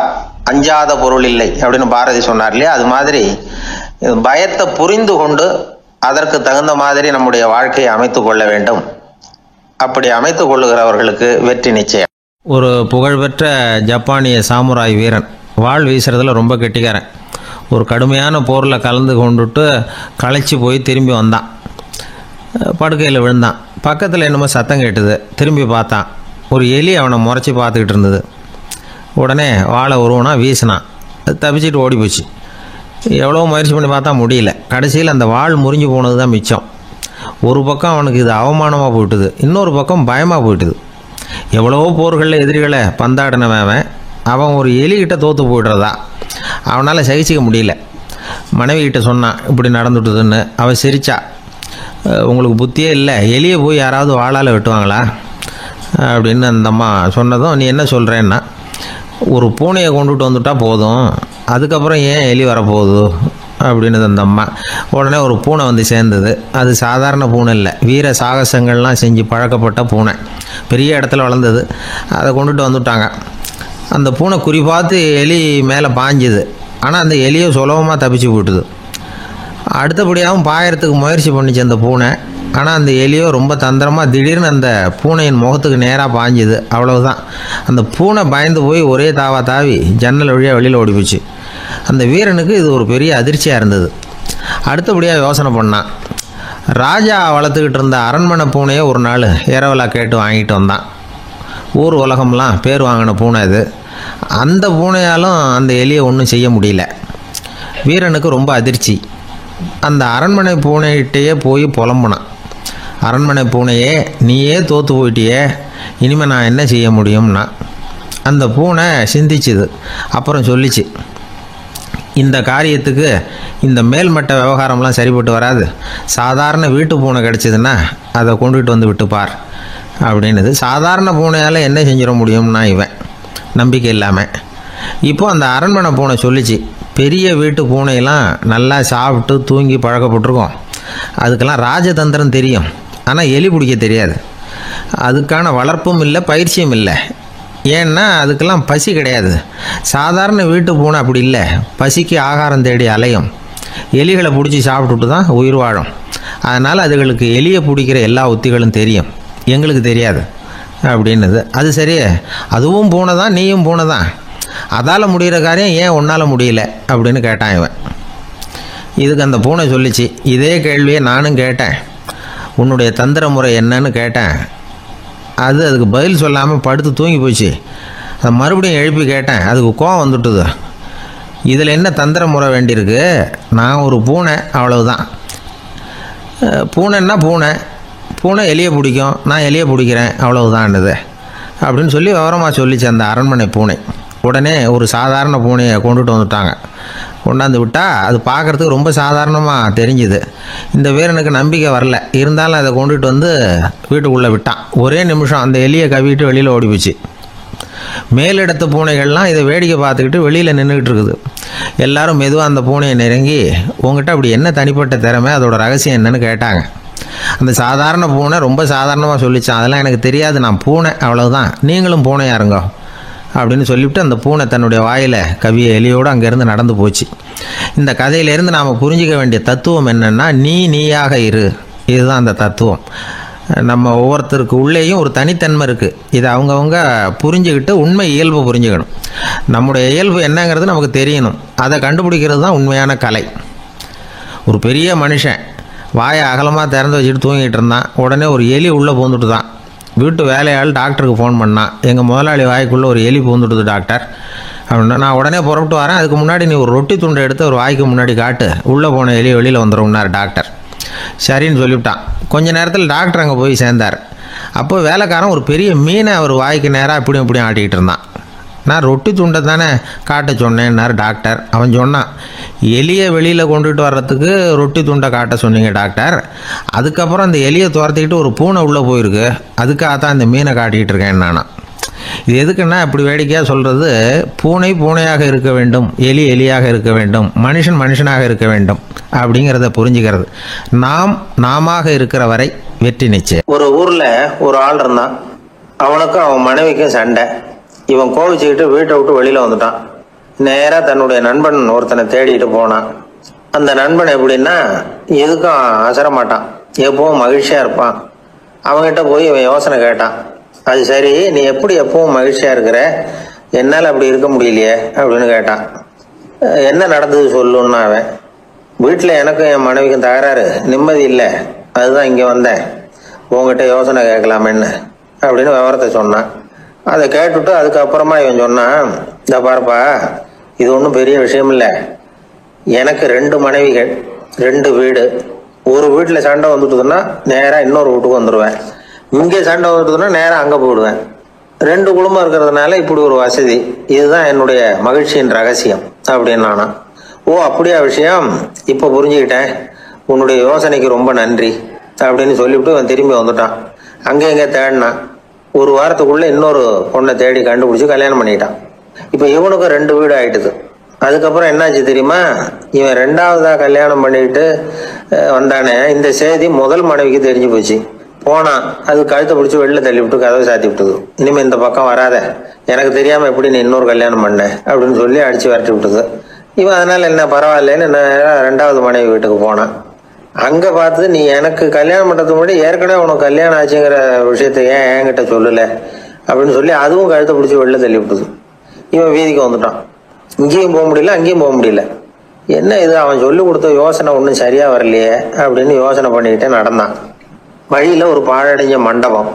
அஞ்சாத பொருள் இல்லை அப்படின்னு பாரதி சொன்னார் இல்லையா, அது மாதிரி பயத்தை புரிந்து கொண்டு அதற்கு தகுந்த மாதிரி நம்முடைய வாழ்க்கையை அமைத்து கொள்ள வேண்டும். அப்படி அமைத்து கொள்ளுகிறவர்களுக்கு வெற்றி நிச்சயம். ஒரு புகழ்பெற்ற ஜப்பானிய சாமுராய் வீரன், வாள் வீசுறதுல ரொம்ப கெட்டிக்காரன். ஒரு கடுமையான போரில் கலந்து கொண்டுட்டு களைச்சி போய் திரும்பி வந்தான். படுக்கையில் விழுந்தான். பக்கத்தில் என்னமோ சத்தம் கேட்டுது. திரும்பி பார்த்தான். ஒரு எலி அவனை முறைச்சி பார்த்துக்கிட்டு இருந்தது. உடனே வாழை உருவனா வீசினான். அது தப்பிச்சிட்டு ஓடி போச்சு. எவ்வளோ முயற்சி பண்ணி பார்த்தா முடியல. கடைசியில் அந்த வாள் முறிஞ்சு போனது தான் மிச்சம். ஒரு பக்கம் அவனுக்கு இது அவமானமாக போயிட்டுது, இன்னொரு பக்கம் பயமாக போயிட்டுது. எவ்வளவோ போர்களில் எதிரிகளை பந்தாடினவன் அவன் ஒரு எலிகிட்ட தோற்று போய்டுறதா அவனால் சகிச்சிக்க முடியல. மனைவிகிட்ட சொன்னான் இப்படி நடந்துட்டுதுன்னு. அவள் சிரிச்சா. உங்களுக்கு புத்தியே இல்லை, எலியை போய் யாராவது வாளால் வெட்டுவாங்களா அப்படின்னு அந்த அம்மா சொன்னதும், நீ என்ன சொல்கிறேன்னா, ஒரு பூனையை கொண்டுட்டு வந்துட்டா போதும், அதுக்கப்புறம் ஏன் எலி வரப்போகுது அப்படின்னு அந்த அம்மா. உடனே ஒரு பூனை வந்து சேர்ந்தது. அது சாதாரண பூனை இல்லை, வீர சாகசங்கள்லாம் செஞ்சு பழக்கப்பட்ட பூனை. பெரிய இடத்துல வளர்ந்தது. அதை கொண்டுட்டு வந்துட்டாங்க. அந்த பூனை குறி பார்த்து எலி மேலே பாஞ்சுது. ஆனால் அந்த எலியை சுலபமாக தப்பிச்சு போட்டுது. அடுத்தபடியாகவும் பாயறதுக்கு முயற்சி பண்ணிச்சு அந்த பூனை. ஆனால் அந்த எலியோ ரொம்ப தந்திரமாக திடீர்னு அந்த பூனையின் முகத்துக்கு நேராக பாஞ்சுது. அவ்வளவுதான். அந்த பூனை பயந்து போய் ஒரே தாவி ஜன்னல் வழியாக வெளியில் ஓடிப்போச்சு. அந்த வீரனுக்கு இது ஒரு பெரிய அதிர்ச்சியாக இருந்தது. அடுத்தபடியாக யோசனை பண்ணான். ராஜா வளர்த்துக்கிட்டு இருந்த அரண்மனை பூனையை ஒரு நாள் இரவலாக கேட்டு வாங்கிட்டு வந்தான். ஊர் உலகம்லாம் பேர் வாங்கின பூனை இது. அந்த பூனையாலும் அந்த எலியை ஒன்றும் செய்ய முடியல. வீரனுக்கு ரொம்ப அதிர்ச்சி. அந்த அரண்மனை பூனைகிட்டேயே போய் புலம்புனான். அரண்மனை பூனையே, நீயே தோற்று போயிட்டியே, இனிமேல் நான் என்ன செய்ய முடியும்னா. அந்த பூனை சிந்திச்சுது. அப்புறம் சொல்லிச்சு, இந்த காரியத்துக்கு இந்த மேல்மட்ட விவகாரம்லாம் சரிப்பட்டு வராது. சாதாரண வீட்டு பூனை கிடச்சிதுன்னா அதை கொண்டுகிட்டு வந்து விட்டுப்பார் அப்படின்னுது. சாதாரண பூனையால் என்ன செஞ்சிட முடியும்னா இவன் நம்பிக்கை இல்லாமல். இப்போது அந்த அரண்மனை பூனை சொல்லிச்சு, பெரிய வீட்டு பூனையெல்லாம் நல்லா சாப்பிட்டு தூங்கி பழக்கப்பட்டிருக்கோம், அதுக்கெல்லாம் ராஜதந்திரம் தெரியும், ஆனால் எலி பிடிக்க தெரியாது. அதுக்கான வளர்ப்பும் இல்லை, பயிற்சியும் இல்லை. ஏன்னா அதுக்கெல்லாம் பசி கிடையாது. சாதாரண வீட்டு பூனை அப்படி இல்லை, பசிக்கு ஆகாரம் தேடி அலையும், எலிகளை பிடிச்சி சாப்பிட்டுட்டு தான் உயிர் வாழும். அதனால் அதுகளுக்கு எலியை பிடிக்கிற எல்லா உத்திகளும் தெரியும், எங்களுக்கு தெரியாது அப்படின்னுது. அது சரி, அதுவும் பூனை தான், நீயும் பூனை தான், அதால் முடிகிற காரியம் ஏன் உன்னால் முடியல அப்படின்னு கேட்டான் இவன். இதுக்கு அந்த பூனை சொல்லிச்சு, இதே கேள்வியை நானும் கேட்டேன், உன்னுடைய தந்திர முறை என்னன்னு கேட்டேன். அதுக்கு பதில் சொல்லாமல் படுத்து தூங்கி போச்சு. அதை மறுபடியும் எழுப்பி கேட்டேன், அதுக்கு கோவம் வந்துட்டுது. இதில் என்ன தந்திர முறை வேண்டியிருக்கு, நான் ஒரு பூனை அவ்வளவுதான். பூனைன்னா பூனை, பூனை எலியை பிடிக்கும், நான் எலியை பிடிக்கிறேன் அவ்வளவுதான்னுது அப்படின்னு சொல்லி விவரமாக சொல்லிச்சு அந்த அரண்மனை பூனை. உடனே ஒரு சாதாரண பூனையை கொண்டுட்டு வந்துட்டாங்க. கொண்டாந்து விட்டால் அது பார்க்குறதுக்கு ரொம்ப சாதாரணமாக தெரிஞ்சுது. இந்த வீரனுக்கு நம்பிக்கை வரல, இருந்தாலும் அதை கொண்டுட்டு வந்து வீட்டுக்குள்ளே விட்டான். ஒரே நிமிஷம் அந்த எலியை கவிட்டு வெளியில் ஓடி போச்சு. மேலிடத்து பூனைகள்லாம் இதை வேடிக்கை பார்த்துக்கிட்டு வெளியில் நின்றுக்கிட்டு இருக்குது. எல்லாரும் மெதுவாக அந்த பூனையை நெருங்கி, உங்ககிட்ட அப்படி என்ன தனிப்பட்ட திறமை, அதோட ரகசியம் என்னன்னு கேட்டாங்க. அந்த சாதாரண பூனை ரொம்ப சாதாரணமாக சொல்லிச்சான், அதெல்லாம் எனக்கு தெரியாது, நான் பூனை அவ்வளவுதான், நீங்களும் பூனையா இருங்க அப்படின்னு சொல்லிவிட்டு அந்த பூனை தன்னுடைய வாயில் கவிய எலியோடு அங்கேருந்து நடந்து போச்சு. இந்த கதையிலேருந்து நாம் புரிஞ்சிக்க வேண்டிய தத்துவம் என்னென்னா, நீயாக இரு. இதுதான் அந்த தத்துவம். நம்ம ஒவ்வொருத்தருக்கு உள்ளேயும் ஒரு தனித்தன்மை இருக்குது. இதை அவங்கவுங்க புரிஞ்சுக்கிட்டு உண்மை இயல்பு புரிஞ்சுக்கணும். நம்முடைய இயல்பு என்னங்கிறது நமக்கு தெரியணும். அதை கண்டுபிடிக்கிறது தான் உண்மையான கலை. ஒரு பெரிய மனுஷன் வாயை அகலமாக திறந்து வச்சுட்டு தூங்கிட்டு இருந்தான். உடனே ஒரு எலி உள்ளே பூந்துட்டு தான். வீட்டு வேலையாள் டாக்டருக்கு ஃபோன் பண்ணான், எங்கள் முதலாளி வாய்க்குள்ளே ஒரு எலி பூந்துட்டுது டாக்டர் அப்படின்னா. நான் உடனே புறப்பட்டு வரேன், அதுக்கு முன்னாடி நீ ஒரு ரொட்டி துண்டை எடுத்து ஒரு வாய்க்கு முன்னாடி காட்டு, உள்ளே போன எலி வெளியில் வந்துடும்னார் டாக்டர். சரின்னு சொல்லிவிட்டான். கொஞ்ச நேரத்தில் டாக்டர் அங்கே போய் சேர்ந்தார். அப்போ வேலைக்காரன் ஒரு பெரிய மீனை அவர் வாய்க்கு நேராக இப்படியும் ஆட்டிக்கிட்டு இருந்தான். நான் ரொட்டி துண்டை தானே காட்ட சொன்னேன்னார் டாக்டர். அவன் சொன்னான், எலியை வெளியில் கொண்டுட்டு வர்றதுக்கு ரொட்டி துண்டை காட்ட சொன்னீங்க டாக்டர், அதுக்கப்புறம் அந்த எலியை துரத்திக்கிட்டு ஒரு பூனை உள்ளே போயிருக்கு, அதுக்காக தான் இந்த மீனை காட்டிக்கிட்டு இருக்கேன் நானா. இது எதுக்குன்னா, இப்படி வேடிக்கையாக சொல்கிறது, பூனை பூனையாக இருக்க வேண்டும், எலி எலியாக இருக்க வேண்டும், மனுஷன் மனுஷனாக இருக்க வேண்டும் அப்படிங்கிறத புரிஞ்சுக்கிறது. நாமாக இருக்கிற வரை வெற்றி நிச்சயம். ஒரு ஊரில் ஒரு ஆள் இருந்தான். அவனுக்கும் அவன் மனைவிக்கும் சண்டை. இவன் கோவிச்சுக்கிட்டு வீட்டை விட்டு வெளியில் வந்துட்டான். நேராக தன்னுடைய நண்பன் ஒருத்தனை தேடிட்டு போனான். அந்த நண்பன் எப்படின்னா, எதுக்கும் அசர மாட்டான், எப்பவும் மகிழ்ச்சியாக இருப்பான். அவன்கிட்ட போய் இவன் யோசனை கேட்டான். அது சரி, நீ எப்படி எப்பவும் மகிழ்ச்சியாக இருக்கிற, என்னால் அப்படி இருக்க முடியலையே அப்படின்னு கேட்டான். என்ன நடந்தது சொல்லுன்னா அவன், வீட்டில் எனக்கும் என் மனைவிக்கும் தகராறு, நிம்மதி இல்லை, அதுதான் இங்கே வந்தேன், உங்ககிட்ட யோசனை கேட்கலாமேன்னு அப்படின்னு விவரத்தை சொன்னான். அதை கேட்டுட்டு அதுக்கப்புறமா இவன் சொன்னான், இந்த பாருப்பா, இது ஒன்றும் பெரிய விஷயம் இல்லை, எனக்கு 2 மனைவிகள், 2 வீடு. ஒரு வீட்டில் சண்டை வந்துட்டுதுன்னா நேராக இன்னொரு வீட்டுக்கு வந்துடுவேன், இங்கே சண்டை வந்துட்டுதுன்னா நேராக அங்கே போயிடுவேன். 2 குடும்பம் இருக்கிறதுனால இப்படி ஒரு வசதி, இதுதான் என்னுடைய மகிழ்ச்சியின் ரகசியம் அப்படின்னு நானா. ஓ அப்படியா விஷயம், இப்போ புரிஞ்சுக்கிட்டேன், உன்னுடைய யோசனைக்கு ரொம்ப நன்றி அப்படின்னு சொல்லிவிட்டு அவன் திரும்பி வந்துட்டான். அங்கே எங்கே தேடினான். ஒரு வாரத்துக்குள்ளே இன்னொரு பொண்ணை தேடி கண்டுபிடிச்சி கல்யாணம் பண்ணிட்டான். இப்போ இவனுக்கும் 2 வீடு ஆயிட்டுது. அதுக்கப்புறம் என்னாச்சு தெரியுமா, இவன் 2வதா கல்யாணம் பண்ணிக்கிட்டு வந்தானே, இந்த செய்தி முதல் மனைவிக்கு தெரிஞ்சு போச்சு. போனான், அது கழுத்தை பிடிச்சி வெளில தள்ளி விட்டு கதவை சாத்தி விட்டுது. இனிமேல் இந்த பக்கம் வராத, எனக்கு தெரியாமல் எப்படி நீ இன்னொரு கல்யாணம் பண்ண அப்படின்னு சொல்லி அடித்து விரட்டி விட்டுது. இவன் அதனால என்ன பரவாயில்லன்னு 2வது மனைவி வீட்டுக்கு போனான். அங்கே பார்த்து, நீ எனக்கு கல்யாணம் பண்ணுறதுக்கு முன்னாடி ஏற்கனவே உனக்கு கல்யாணம் ஆச்சுங்கிற விஷயத்த ஏன் என்கிட்ட சொல்லலை அப்படின்னு சொல்லி அதுவும் கழுத்தை பிடிச்சி வெளில தள்ளி விட்டுது. இவன் வீதிக்கு வந்துட்டான். இங்கேயும் போக முடியல, அங்கேயும் போக முடியல. என்ன இது, அவன் சொல்லி கொடுத்த யோசனை ஒன்றும் சரியாக வரலையே அப்படின்னு யோசனை பண்ணிக்கிட்டே நடந்தான். வழியில் ஒரு பாழடைஞ்ச மண்டபம்.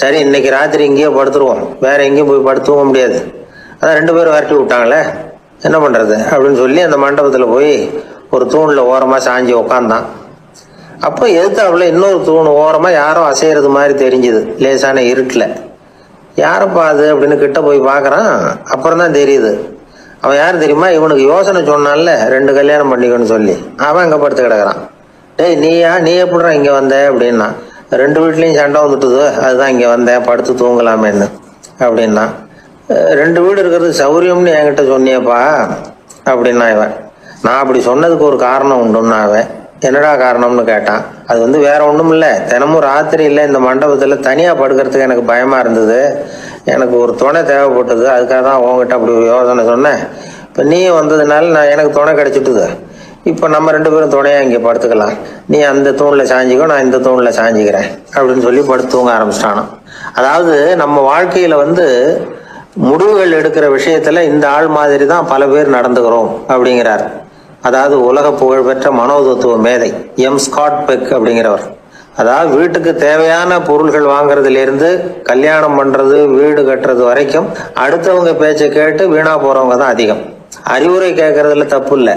சரி, இன்னைக்கு ராத்திரி இங்கேயே படுத்துருவோம், வேற எங்கேயும் போய் படுத்துக்க முடியாது, அதான் 2 பேரும் விரட்டி விட்டாங்களே, என்ன பண்ணுறது அப்படின்னு சொல்லி அந்த மண்டபத்தில் போய் ஒரு தூணில் ஓரமாக சாஞ்சி உக்காந்தான். அப்போ எதிர்த்தாப்புல இன்னொரு தூண் ஓரமாக யாரோ அசைகிறது மாதிரி தெரிஞ்சுது, லேசான இருட்டில். யாரப்பா அது அப்படின்னு கிட்ட போய் பார்க்குறான். அப்புறம் தான் தெரியுது, அவன் யார் தெரியுமா? இவனுக்கு யோசனை சொன்னான்ல 2 கல்யாணம் பண்ணிக்கணும்னு சொல்லி, அவன் அங்க படுத்து கிடக்குறான். டேய் நீ எப்படிடா இங்க வந்த அப்படின்னா, 2 வீட்லயும் சண்டை வந்துட்டுது, அதுதான் இங்க வந்தேன், படுத்து தூங்கலாமேன்னு அப்படின்னா. 2 வீடு இருக்கிறது சௌரியம்னு என்கிட்ட சொன்னியப்பா அப்படின்னா இவன். நான் அப்படி சொன்னதுக்கு ஒரு காரணம் உண்டுன்னா அவன். என்னடா காரணம்னு கேட்டான். அது வேற ஒண்ணும் இல்ல, தினமும் ராத்திரி இல்ல இந்த மண்டபத்துல தனியா படுக்கிறதுக்கு எனக்கு பயமா இருந்தது, எனக்கு ஒரு துணை தேவைப்பட்டது, அதுக்காக தான் உங்ககிட்ட அப்படி ஒரு யோசனை சொன்னேன். இப்ப நீ வந்ததுனால எனக்கு துணை கிடைச்சிட்டுது. இப்ப நம்ம 2 பேரும் துணையா இங்க படுத்துக்கலாம், நீ அந்த தூண்ல சாஞ்சிக்கோ, நான் இந்த தூண்ல சாஞ்சிக்கிறேன் அப்படின்னு சொல்லி படுத்து தூங்க ஆரம்பிச்சிட்டானோ. அதாவது நம்ம வாழ்க்கையில முடிவுகள் எடுக்கிற விஷயத்துல இந்த ஆள் மாதிரி தான் பல பேர் நடந்துக்கிறோம் அப்படிங்கிறார். அதாவது உலக புகழ்பெற்ற மனோதத்துவ மேதை ஸ்காட் பெக் அப்படிங்கிறவர். அதாவது வீட்டுக்கு தேவையான பொருள்கள் வாங்குறதுல இருந்து கல்யாணம் பண்றது, வீடு கட்டுறது வரைக்கும் அடுத்தவங்க பேச்சை கேட்டு வீணா போறவங்க தான் அதிகம். அறிவுரை கேட்கறதுல தப்பு இல்லை,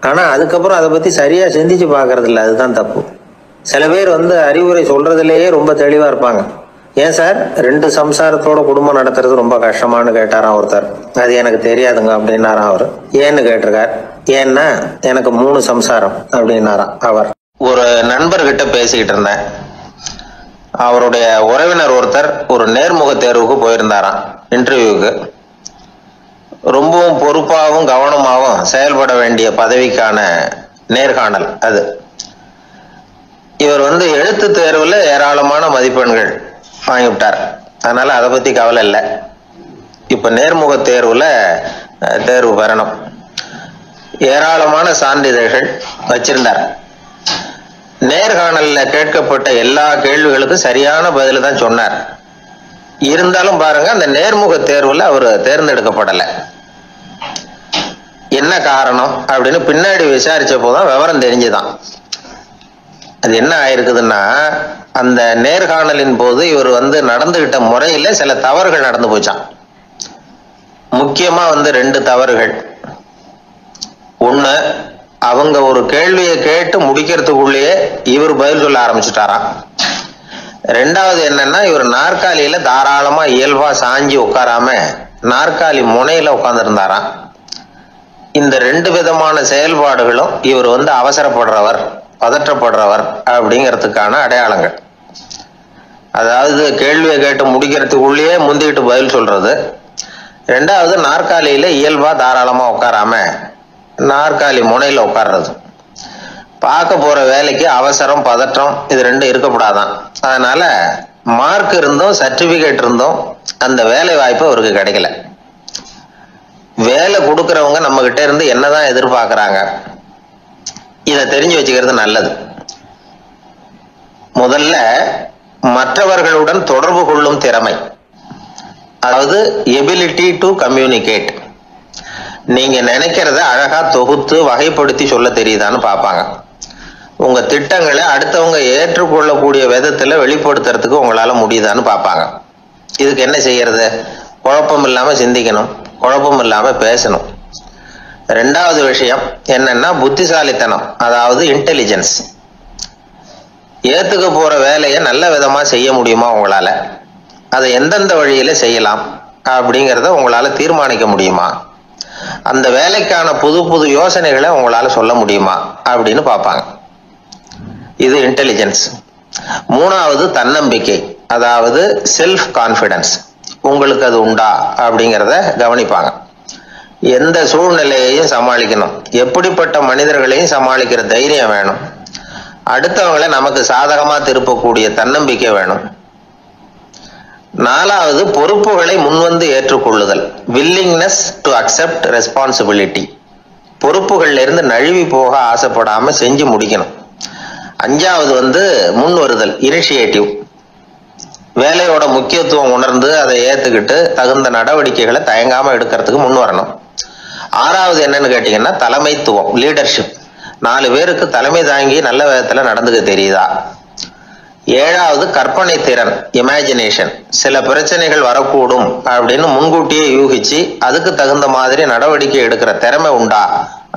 ஆனா அதுக்கப்புறம் அதை பத்தி சரியா சிந்திச்சு பாக்குறது இல்லை, அதுதான் தப்பு. சில பேர் அறிவுரை சொல்றதுலயே ரொம்ப தெளிவா இருப்பாங்க. ஏன் சார் 2 சம்சாரத்தோட குடும்பம் நடத்துறது ரொம்ப கஷ்டமானு கேட்டாராம் ஒருத்தர். அது எனக்கு தெரியாதுங்க அப்படின்னாராம் அவர். ஏன்னு கேட்டிருக்கார். ஏன்னா எனக்கு 3 சம்சாரம் அப்படின்னாராம் அவர். ஒரு நண்பர்கிட்ட பேசிக்கிட்டு இருந்தேன். அவருடைய உறவினர் ஒருத்தர் ஒரு நேர்முக தேர்வுக்கு போயிருந்தாராம், இன்டர்வியூக்கு. ரொம்பவும் பொறுப்பாகவும் கவனமாகவும் செயல்பட வேண்டிய பதவிக்கான நேர்காணல் அது. இவர் எழுத்து தேர்வுல ஏராளமான மதிப்பெண்கள் வாங்கிவிட்டார், அதனால அதை பத்தி கவலை இல்லை. இப்ப நேர்முக தேர்வுல தேர்வு பெறணும். ஏராளமான சான்றிதழ்கள் வச்சிருந்தார். நேர்காணல்ல கேட்கப்பட்ட எல்லா கேள்விகளுக்கும் சரியான பதில தான் சொன்னார். இருந்தாலும் பாருங்க, அந்த நேர்முக தேர்வுல அவர் தேர்ந்தெடுக்கப்படலை. என்ன காரணம் அப்படின்னு பின்னாடி விசாரிச்ச போதுதான் விவரம் தெரிஞ்சுதான். அது என்ன ஆயிருக்குதுன்னா, அந்த நேர்காணலின் போது இவர் நடந்துகிட்ட முறையில சில தவறுகள் நடந்து போச்சான். முக்கியமா 2 தவறுகள். ஒண்ணு, அவங்க ஒரு கேள்வியை கேட்டு முடிக்கிறதுக்குள்ளேயே இவர் பதில் சொல்ல ஆரம்பிச்சுட்டாராம். 2வது என்னன்னா, இவர் நாற்காலியில தாராளமா இயல்பா சாஞ்சி உட்காராம நாற்காலி முனையில உட்கார்ந்து இருந்தாராம். இந்த 2 விதமான செயல்பாடுகளும் இவர் அவசரப்படுறவர், பதற்றப்படுறவர் அப்படிங்கிறதுக்கான அடையாளங்கள். அதாவது கேள்வியை கேட்டு முடிக்கிறதுக்குள்ளேயே முந்திக்கிட்டு பதில் சொல்றது. 2வது, நாற்காலியில இயல்பா தாராளமா உட்காராம நாற்காலி முனையில உட்கார்றது. பார்க்க போற வேலைக்கு அவசரம், பதற்றம் இது 2 இருக்கக்கூடாதான். அதனால மார்க் இருந்தும் சர்டிபிகேட் இருந்தும் அந்த வேலை வாய்ப்பு அவருக்கு கிடைக்கல. வேலை கொடுக்கறவங்க நம்ம கிட்ட இருந்து என்னதான் எதிர்பார்க்கறாங்க, இதை தெரிஞ்சு வச்சுக்கிறது நல்லது. முதல்ல மற்றவர்களுடன் தொடர்பு கொள்ளும் திறமை, அதாவது எபிலிட்டி டு கம்யூனிகேட். நீங்க நினைக்கிறத அழகா தொகுத்து வகைப்படுத்தி சொல்ல தெரியுதான்னு பார்ப்பாங்க. உங்க திட்டங்களை அடுத்தவங்க ஏற்றுக்கொள்ளக்கூடிய விதத்துல வெளிப்படுத்துறதுக்கு உங்களால முடியுதான்னு பார்ப்பாங்க. இதுக்கு என்ன செய்யறது? குழப்பம் இல்லாம சிந்திக்கணும், குழப்பம் இல்லாம பேசணும். 2வது விஷயம் என்னன்னா புத்திசாலித்தனம், அதாவது இன்டெலிஜென்ஸ். ஏத்துக்க போற வேலையை நல்ல விதமா செய்ய முடியுமா உங்களால, அதை எந்தெந்த வழியில செய்யலாம் அப்படிங்கறத உங்களால தீர்மானிக்க முடியுமா, அந்த வேலைக்கான புது புது யோசனைகளை உங்களால சொல்ல முடியுமா அப்படின்னு பார்ப்பாங்க. இது இன்டெலிஜென்ஸ். 3வது தன்னம்பிக்கை, அதாவது செல்ஃப் கான்பிடன்ஸ். உங்களுக்கு அது உண்டா அப்படிங்கறத கவனிப்பாங்க. எந்த சூழ்நிலையையும் சமாளிக்கணும், எப்படிப்பட்ட மனிதர்களையும் சமாளிக்கிற தைரியம் வேணும், அடுத்தவங்களை நமக்கு சாதகமா திருப்பக்கூடிய தன்னம்பிக்கை வேணும். 4வது பொறுப்புகளை முன்வந்து ஏற்றுக்கொள்ளுதல், வில்லிங்னஸ் டு அக்செப்ட் ரெஸ்பான்சிபிலிட்டி. பொறுப்புகள்ல இருந்து நழுவி போக ஆசைப்படாம செஞ்சு முடிக்கணும். 5வது முன் வருதல், இனிஷியேட்டிவ். வேலையோட முக்கியத்துவம் உணர்ந்து அதை ஏத்துக்கிட்டு தகுந்த நடவடிக்கைகளை தயங்காம எடுக்கிறதுக்கு முன் வரணும். 6வது என்னன்னு கேட்டீங்கன்னா தலைமைத்துவம், லீடர்ஷிப். 4 பேருக்கு தலைமை தாங்கி நல்ல விதத்துல நடந்துக்க தெரியுதா. 7வது கற்பனை திறன், இமேஜினேஷன். சில பிரச்சனைகள் வரக்கூடும் அப்படின்னு முன்கூட்டியே யூகிச்சு அதுக்கு தகுந்த மாதிரி நடவடிக்கை எடுக்கிற திறமை உண்டா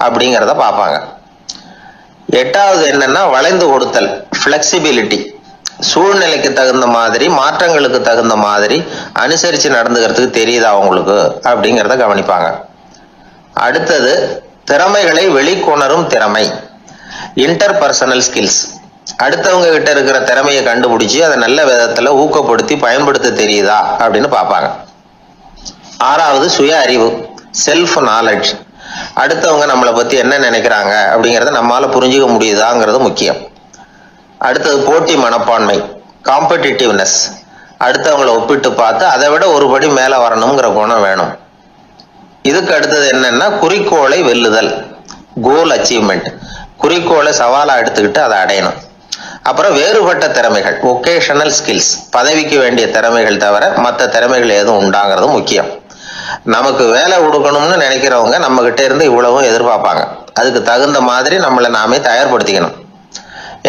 அப்படிங்கிறத பார்ப்பாங்க. 8வது என்னன்னா வளைந்து கொடுத்தல், பிளெக்சிபிலிட்டி. சூழ்நிலைக்கு தகுந்த மாதிரி, மாற்றங்களுக்கு தகுந்த மாதிரி அனுசரிச்சு நடந்துக்கிறதுக்கு தெரியுதா அவங்களுக்கு அப்படிங்கிறத கவனிப்பாங்க. அடுத்தது திறமைகளை வெளிக்கொணரும் திறமை, இன்டர்பர்சனல் ஸ்கில்ஸ். அடுத்தவங்க கிட்ட இருக்கிற திறமையை கண்டுபிடிச்சு அதை நல்ல விதத்துல ஊக்கப்படுத்தி பயன்படுத்த தெரியுதா அப்படின்னு பார்ப்பாங்க. ஆறாவது சுய அறிவு, செல்ஃப் நாலேஜ். அடுத்தவங்க நம்மளை பத்தி என்ன நினைக்கிறாங்க அப்படிங்கறத நம்மளால புரிஞ்சுக்க முடியுதாங்கிறது முக்கியம். அடுத்தது போட்டி மனப்பான்மை, காம்படிட்டிவ்னஸ். அடுத்தவங்களை ஒப்பிட்டு பார்த்து அதை விட ஒரு படி மேல வரணுங்கிற குணம் வேணும். இதுக்கு அடுத்தது என்னன்னா குறிக்கோளை வெல்லுதல், கோல் அச்சீவ்மெண்ட். குறிக்கோளை சவாலா எடுத்துக்கிட்டு அதை அடையணும். அப்புறம் வேறுபட்ட திறமைகள், ஒகேஷனல் ஸ்கில்ஸ். பதவிக்கு வேண்டிய திறமைகள் தவிர மற்ற திறமைகள் எதுவும் உண்டாங்கிறது முக்கியம். நமக்கு வேலை கொடுக்கணும்னு நினைக்கிறவங்க நம்ம கிட்ட இருந்து இவ்வளவும் எதிர்பார்ப்பாங்க. அதுக்கு தகுந்த மாதிரி நம்மளை நாமே தயார்படுத்திக்கணும்.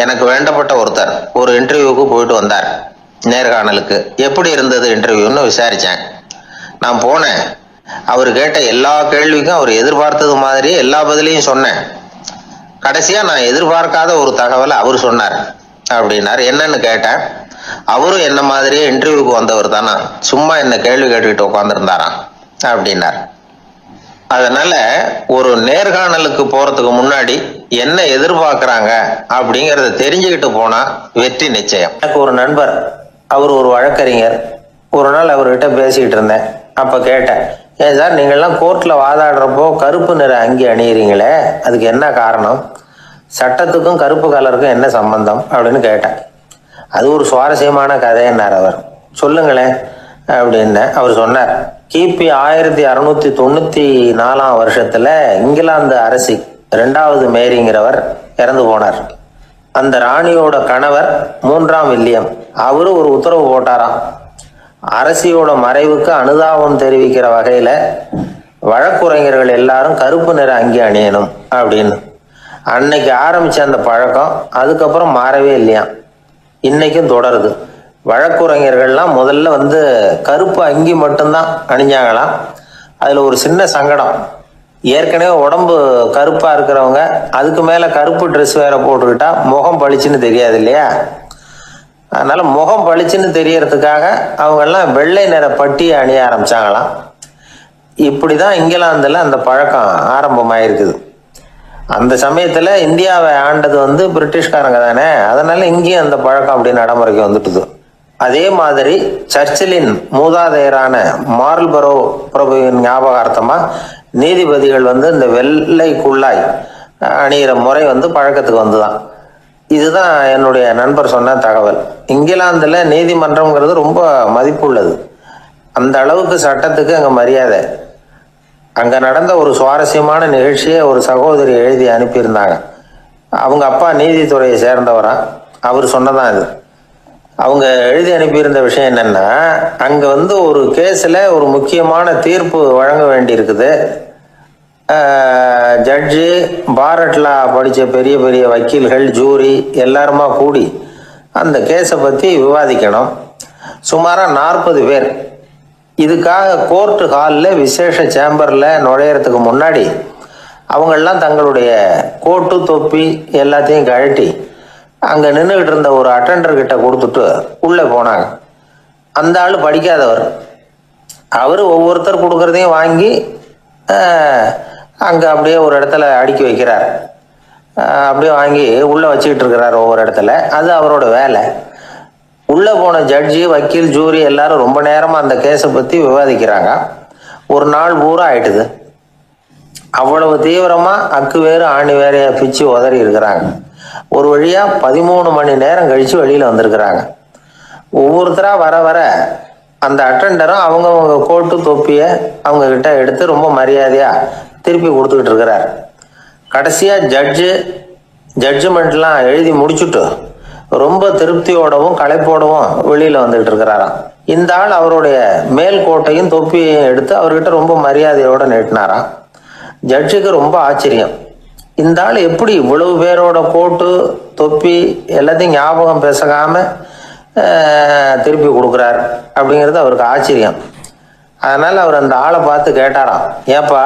எனக்கு வேண்டப்பட்ட ஒருத்தர் ஒரு இன்டர்வியூக்கு போயிட்டு வந்தார், நேர்காணலுக்கு. எப்படி இருந்தது இன்டர்வியூன்னு விசாரிச்சேன். நான் போனேன். அவர் கேட்ட எல்லா கேள்விக்கும் அவர் எதிர்பார்த்தது மாதிரியே எல்லா பதிலையும் சொன்னேன். கடைசியா நான் எதிர்பார்க்காத ஒரு தகவலை அவர் சொன்னார் அப்படின்னாரு. என்னன்னு கேட்டேன். அவரும் என்ன மாதிரியே இன்டர்வியூக்கு வந்தவர் தானா, சும்மா என்ன கேள்வி கேட்டுக்கிட்டு உட்காந்துருந்தாராம் அப்படின்னார். அதனால ஒரு நேர்காணலுக்கு போறதுக்கு முன்னாடி என்ன எதிர்பார்க்கறாங்க அப்படிங்கறத தெரிஞ்சுக்கிட்டு போனா வெற்றி நிச்சயம். எனக்கு ஒரு நண்பர், அவர் ஒரு வழக்கறிஞர். ஒரு நாள் அவர்கிட்ட பேசிக்கிட்டு இருந்தேன். அப்ப கேட்டேன், ஏன் சார் நீங்கள்லாம் கோர்ட்ல வாதாடுறப்போ கருப்பு நிற அங்கி அணியிறீங்களே, அதுக்கு என்ன காரணம்? சட்டத்துக்கும் கருப்பு கலருக்கும் என்ன சம்பந்தம் அப்படின்னு கேட்டேன். அது ஒரு சுவாரஸ்யமான கதைன்னார் அவர். சொல்லுங்களேன் அப்படின்னு அவர் சொன்னார். கிபி 1694 இங்கிலாந்து அரசி 2வது மேரிங்கிறவர் இறந்து போனார். அந்த ராணியோட கணவர் 3ஆம் வில்லியம், அவரு ஒரு உத்தரவு போட்டாராம். அரசியோட மறைவுக்கு அனுதாபம் தெரிவிக்கிற வகையில வழக்குரைஞர்கள் எல்லாரும் கருப்பு நிற அங்கி அணியணும் அப்படின்னு. அன்னைக்கு ஆரம்பிச்ச அந்த பழக்கம் அதுக்கப்புறம் மாறவே இல்லையாம், இன்னைக்கும் தொடருது. வழக்குரைஞர்கள்லாம் முதல்ல கருப்பு அங்கி மட்டும்தான் அணிஞ்சாங்களாம். அதுல ஒரு சின்ன சங்கடம், ஏற்கனவே உடம்பு கருப்பா இருக்கிறவங்க அதுக்கு மேல கருப்பு ட்ரெஸ் வேற போட்டுக்கிட்டா முகம் பளிச்சுன்னு தெரியாது இல்லையா? அதனால முகம் பளிச்சுன்னு தெரியறதுக்காக அவங்க எல்லாம் வெள்ளை நிற பட்டியை அணிய ஆரம்பிச்சாங்களாம். இப்படிதான் இங்கிலாந்துல அந்த பழக்கம் ஆரம்பமாயிருக்குது. அந்த சமயத்துல இந்தியாவை ஆண்டது பிரிட்டிஷ்காரங்க தானே, அதனால இங்கேயும் அந்த பழக்கம் அப்படி நடைமுறைக்கு வந்துட்டுது. அதே மாதிரி சர்ச்சிலின் மூதாதையரான மார்ல்பரோ பிரபுவின் ஞாபகார்த்தமா நீதிபதிகள் இந்த வெள்ளை குள்ளாய் அணிகிற முறை பழக்கத்துக்கு வந்துதான். இதுதான் என்னுடைய நண்பர் சொன்ன தகவல். இங்கிலாந்துல நீதிமன்றம்ங்கிறது ரொம்ப மதிப்புள்ளது. அந்த அளவுக்கு சட்டத்துக்கு அங்க மரியாதை. அங்க நடந்த ஒரு சுவாரஸ்யமான நிகழ்ச்சியை ஒரு சகோதரி எழுதி அனுப்பியிருந்தாங்க. அவங்க அப்பா நீதித்துறையை சேர்ந்தவரா, அவர் சொன்னதான் இது. அவங்க எழுதி அனுப்பியிருந்த விஷயம் என்னன்னா, அங்க ஒரு கேஸ்ல ஒரு முக்கியமான தீர்ப்பு வழங்க வேண்டி இருக்குது. ஜட்ஜு, பாரட்லா படிச்ச பெரிய பெரிய வக்கீல்கள், ஜூரி எல்லாருமா கூடி அந்த கேஸை பத்தி விவாதிக்கணும். சுமாரா 40 பேர். இதுக்காக கோர்ட் ஹாலில் விசேஷ சேம்பர்ல நுழையறதுக்கு முன்னாடி அவங்கெல்லாம் தங்களுடைய கோட்டு தொப்பி எல்லாத்தையும் கழட்டி அங்க நின்றுகிட்டு இருந்த ஒரு அட்டெண்டர் கிட்ட கொடுத்துட்டு உள்ள போனாங்க. அந்த ஆள் படிக்காதவர். அவரு ஒவ்வொருத்தர் கொடுக்கறதையும் வாங்கி அங்க அப்படியே ஒரு இடத்துல அடுக்கி வைக்கிறார். அப்படியே வாங்கி உள்ள வச்சுக்கிட்டு இருக்கிறார் ஒவ்வொரு இடத்துல. அது அவரோட வேலை. உள்ள போன ஜட்ஜி, வக்கீல், ஜூரி எல்லாரும் ரொம்ப நேரமா அந்த கேஸை பத்தி விவாதிக்கிறாங்க. ஒரு நாள் பூரா ஆயிட்டுது. அவ்வளவு தீவிரமா அக்கு வேறு ஆணி வேறைய பிச்சு உதறி இருக்கிறாங்க. ஒரு வழியா 13 மணி நேரம் கழிச்சு வெளியில வந்திருக்கிறாங்க. ஒவ்வொருத்தரா வர வர அந்த அட்டெண்டரும் அவங்கவுங்க கோட்டு தொப்பிய அவங்க கிட்ட எடுத்து ரொம்ப மரியாதையா திருப்பி கொடுத்துக்கிட்டு இருக்கிறார். கடைசியா ஜட்ஜ்மெண்ட்லாம் எழுதி முடிச்சுட்டு ரொம்ப திருப்தியோடவும் களைப்போடவும் வெளியில வந்துகிட்டு இருக்கிறாராம். இந்த ஆள் அவருடைய மேல் கோட்டையும் தொப்பியையும் எடுத்து அவர்கிட்ட ரொம்ப மரியாதையோட நீட்டினாராம். ஜட்ஜுக்கு ரொம்ப ஆச்சரியம். இந்த ஆள் எப்படி இவ்வளவு பேரோட கோட்டு தொப்பி எல்லாத்தையும் ஞாபகம் பேசாம திருப்பி கொடுக்குறார் அப்படிங்கிறது அவருக்கு ஆச்சரியம். அதனால அவர் அந்த ஆளை பார்த்து கேட்டாராம், ஏப்பா